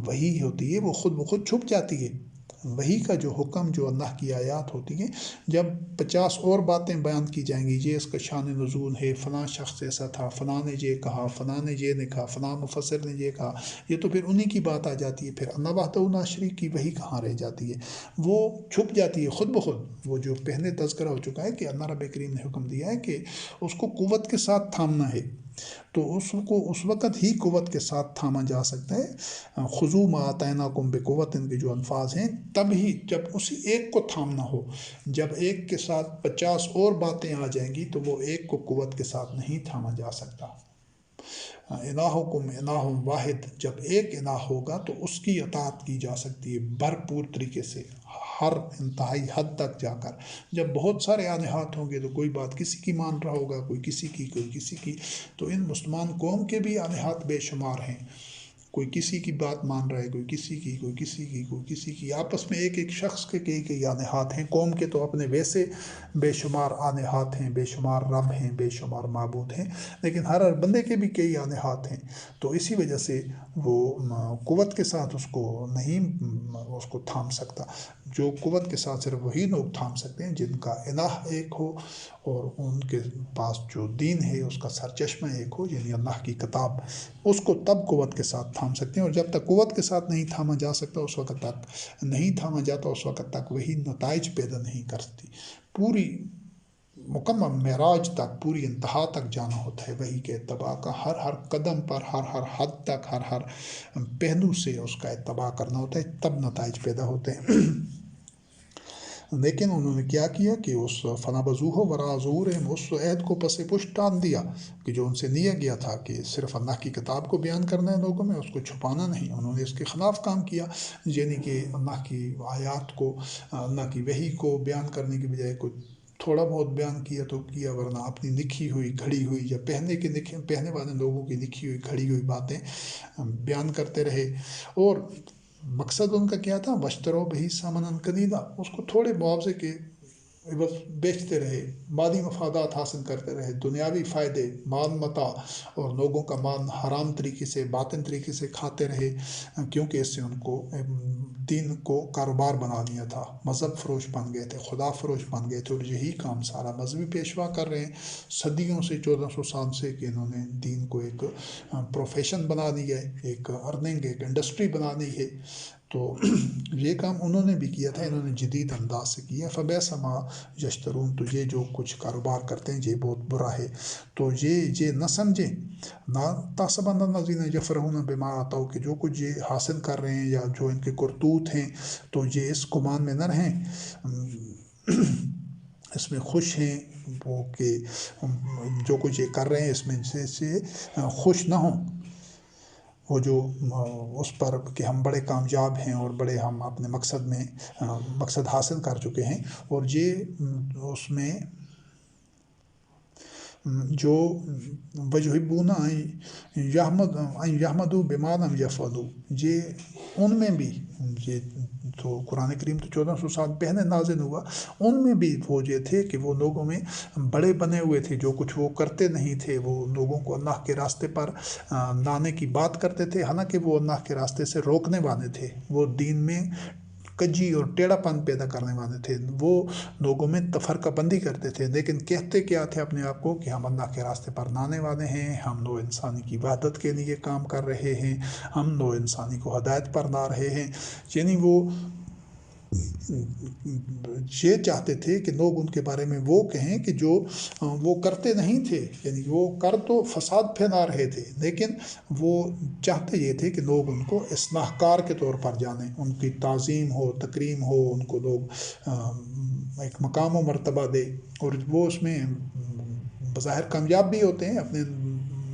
وحی ہوتی ہے وہ خود بخود چھپ جاتی ہے۔ وحی کا جو حکم، جو اللہ کی آیات ہوتی ہیں، جب 50 اور باتیں بیان کی جائیں گی، یہ اس کا شان نزول ہے، فلاں شخص ایسا تھا، فلاں نے یہ کہا، فلاں نے یہ لکھا، فلاں مفسر نے یہ کہا، یہ تو پھر انہی کی بات آ جاتی ہے۔ پھر اللہ وحدہ لا شریک کی وحی کہاں رہ جاتی ہے؟ وہ چھپ جاتی ہے خود بخود۔ وہ جو پہلے تذکرہ ہو چکا ہے کہ اللہ رب کریم نے حکم دیا ہے کہ اس کو قوت کے ساتھ تھامنا ہے، تو اس کو اس وقت ہی قوت کے ساتھ تھاما جا سکتا ہے۔ خذوا ما آتیناکم بقوۃ کے جو الفاظ ہیں، تب ہی جب اسی ایک کو تھامنا ہو۔ جب ایک کے ساتھ 50 اور باتیں آ جائیں گی تو وہ ایک کو قوت کے ساتھ نہیں تھاما جا سکتا۔ الہکم الہ واحد، جب ایک الہ ہوگا تو اس کی اطاعت کی جا سکتی ہے بھرپور طریقے سے، ہر انتہائی حد تک جا کر۔ جب بہت سارے آلہات ہوں گے تو کوئی بات کسی کی مان رہا ہوگا، کوئی کسی کی، کوئی کسی کی، تو ان مسلمان قوم کے بھی آلہات بے شمار ہیں۔ کوئی کسی کی بات مان رہا ہے، کوئی کسی کی، کوئی کسی کی، کوئی کسی کی، آپس میں ایک ایک شخص کے کئی آلہات ہیں۔ قوم کے تو اپنے ویسے بے شمار آلہات ہیں، بے شمار رب ہیں، بے شمار معبود ہیں، لیکن ہر بندے کے بھی کئی آلہات ہیں۔ تو اسی وجہ سے وہ قوت کے ساتھ اس کو نہیں اس کو تھام سکتا۔ جو قوت کے ساتھ صرف وہی لوگ تھام سکتے ہیں جن کا الہ ایک ہو، اور ان کے پاس جو دین ہے اس کا سرچشمہ ایک ہو، یعنی اللہ کی کتاب، اس کو تب قوت کے ساتھ تھام سکتے ہیں۔ اور جب تک قوت کے ساتھ نہیں تھاما جا سکتا، اس وقت تک نہیں تھاما جاتا، اس وقت تک وہی نتائج پیدا نہیں کرتی۔ پوری مکمل معراج تک، پوری انتہا تک جانا ہوتا ہے وحی کے اتباع کا، ہر قدم پر، ہر حد تک، ہر پہلو سے اس کا اتباع کرنا ہوتا ہے، تب نتائج پیدا ہوتے ہیں۔ لیکن انہوں نے کیا کیا کہ اس فنبذوہ وراء ظہورہم، اس عہد کو پس پشت ڈال دیا کہ جو ان سے لیا گیا تھا کہ صرف اللہ کی کتاب کو بیان کرنا ہے لوگوں میں، اس کو چھپانا نہیں۔ انہوں نے اس کے خلاف کام کیا، یعنی کہ اللہ کی آیات کو، اللہ کی وحی کو بیان کرنے کی بجائے کچھ تھوڑا بہت بیان کیا تو کیا، ورنہ اپنی لکھی ہوئی گھڑی ہوئی یا پہنے والے لوگوں کی لکھی ہوئی گھڑی ہوئی باتیں بیان کرتے رہے۔ اور مقصد ان کا کیا تھا؟ وَاشْتَرَوْا بِهِ ثَمَنًا قَلِيلًا، اس کو تھوڑے معاوضے کے عوض بیچتے رہے، مالی مفادات حاصل کرتے رہے، دنیاوی فائدے، مال متاع، اور لوگوں کا مال حرام طریقے سے، باطن طریقے سے کھاتے رہے، کیونکہ اس سے ان کو دین کو کاروبار بنا لیا تھا، مذہب فروش بن گئے تھے، خدا فروش بن گئے تھے۔ اور یہی کام سارا مذہبی پیشوا کر رہے ہیں صدیوں سے، 1400 سال سے، کہ انہوں نے دین کو ایک پروفیشن بنا لیا ہے، ایک ارننگ، ایک انڈسٹری بنا لی ہے۔ تو یہ کام انہوں نے بھی کیا تھا، انہوں نے جدید انداز سے کیا۔ فَبِئْسَ مَا یشترون، تو یہ جو کچھ کاروبار کرتے ہیں یہ بہت برا ہے۔ تو یہ نہ سمجھیں، لا تحسبن الذین یفرحون بما آتوا، کہ جو کچھ یہ حاصل کر رہے ہیں یا جو ان کے کرتوت ہیں، تو یہ اس گمان میں نہ رہیں، اس میں خوش ہیں وہ، کہ جو کچھ یہ کر رہے ہیں اس میں سے خوش نہ ہوں، وہ جو اس پر کہ ہم بڑے کامیاب ہیں اور بڑے ہم اپنے مقصد حاصل کر چکے ہیں، اور یہ اس میں جو وَيُحِبُّونَ أَن يَحْمَدُوا بِمَا لَمْ يَفْعَلُوا، یہ ان میں بھی، یہ تو قرآن کریم تو 1400 سال پہلے نازل ہوا، ان میں بھی وہ یہ تھے کہ وہ لوگوں میں بڑے بنے ہوئے تھے، جو کچھ وہ کرتے نہیں تھے، وہ لوگوں کو اللہ کے راستے پر لانے کی بات کرتے تھے، حالانکہ وہ اللہ کے راستے سے روکنے والے تھے، وہ دین میں کجی اور ٹیڑھا پن پیدا کرنے والے تھے، وہ لوگوں میں تفرقہ بندی کرتے تھے، لیکن کہتے کیا تھے اپنے آپ کو کہ ہم اللہ کے راستے پر لانے والے ہیں، ہم نوع انسانی کی وحدت کے لیے کام کر رہے ہیں، ہم نوع انسانی کو ہدایت پر لا رہے ہیں۔ یعنی وہ یہ چاہتے تھے کہ لوگ ان کے بارے میں وہ کہیں کہ جو وہ کرتے نہیں تھے، یعنی وہ کر تو فساد پھیلا رہے تھے، لیکن وہ چاہتے یہ تھے کہ لوگ ان کو اصلاح کار کے طور پر جانیں، ان کی تعظیم ہو، تکریم ہو، ان کو لوگ ایک مقام و مرتبہ دے، اور وہ اس میں بظاہر کامیاب بھی ہوتے ہیں، اپنے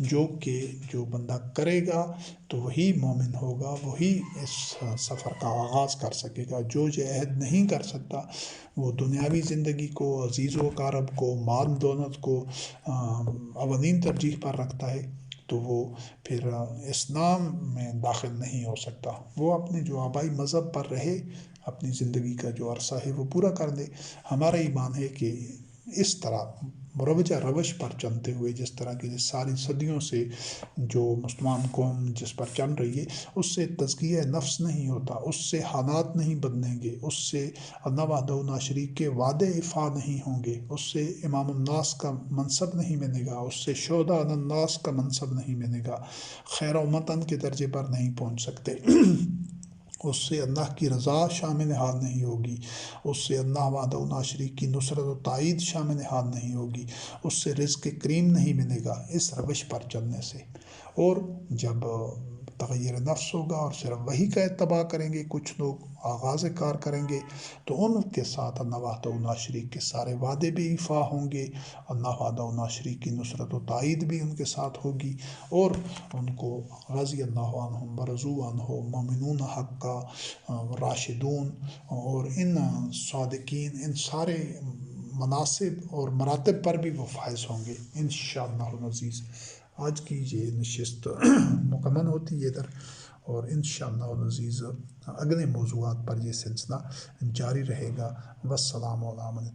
جو بندہ کرے گا تو وہی مومن ہوگا، وہی اس سفر کا آغاز کر سکے گا۔ جو عہد نہیں کر سکتا، وہ دنیاوی زندگی کو، عزیز و اقارب کو، مال دولت کو اولین ترجیح پر رکھتا ہے، تو وہ پھر اسلام میں داخل نہیں ہو سکتا۔ وہ اپنے جو آبائی مذہب پر رہے، اپنی زندگی کا جو عرصہ ہے وہ پورا کر دے۔ ہمارا ایمان ہے کہ اس طرح مروجہ روش پر چلتے ہوئے، جس طرح کی ساری صدیوں سے جو مسلمان قوم جس پر چل رہی ہے، اس سے تزکیہ نفس نہیں ہوتا، اس سے حالات نہیں بدلیں گے، اس سے اللہ وحدہ لا شریک کے وعدے اِفا نہیں ہوں گے، اس سے امام الناس کا منصب نہیں ملے گا، اس سے شہداء علی الناس کا منصب نہیں ملے گا، خیر امتن کے درجے پر نہیں پہنچ سکتے۔ اس سے اللہ کی رضا شامل حال نہیں ہوگی، اس سے اللہ وحدہ لا شریک کی نصرت و تائید شامل حال نہیں ہوگی، اس سے رزق کریم نہیں ملے گا اس روش پر چلنے سے۔ اور جب تغیر نفس ہوگا اور صرف وہی کا اتباع کریں گے کچھ لوگ، آغاز کار کریں گے، تو ان کے ساتھ اللہ وحدہ لا شریک کے سارے وعدے بھی ایفا ہوں گے، اللہ وحدہ لا شریک کی نصرت و تائید بھی ان کے ساتھ ہوگی، اور ان کو رضی اللہ عنہم ورضوا عنہ، مومنون حقا، راشدون اور ان صادقین، ان سارے مناصب اور مراتب پر بھی وہ فائز ہوں گے انشاءاللہ العزیز۔ آج کی یہ نشست مکمل ہوتی ہے ادھر، اور انشاءاللہ العزیز اگلے موضوعات پر یہ سلسلہ جاری رہے گا۔ والسلام علیکم۔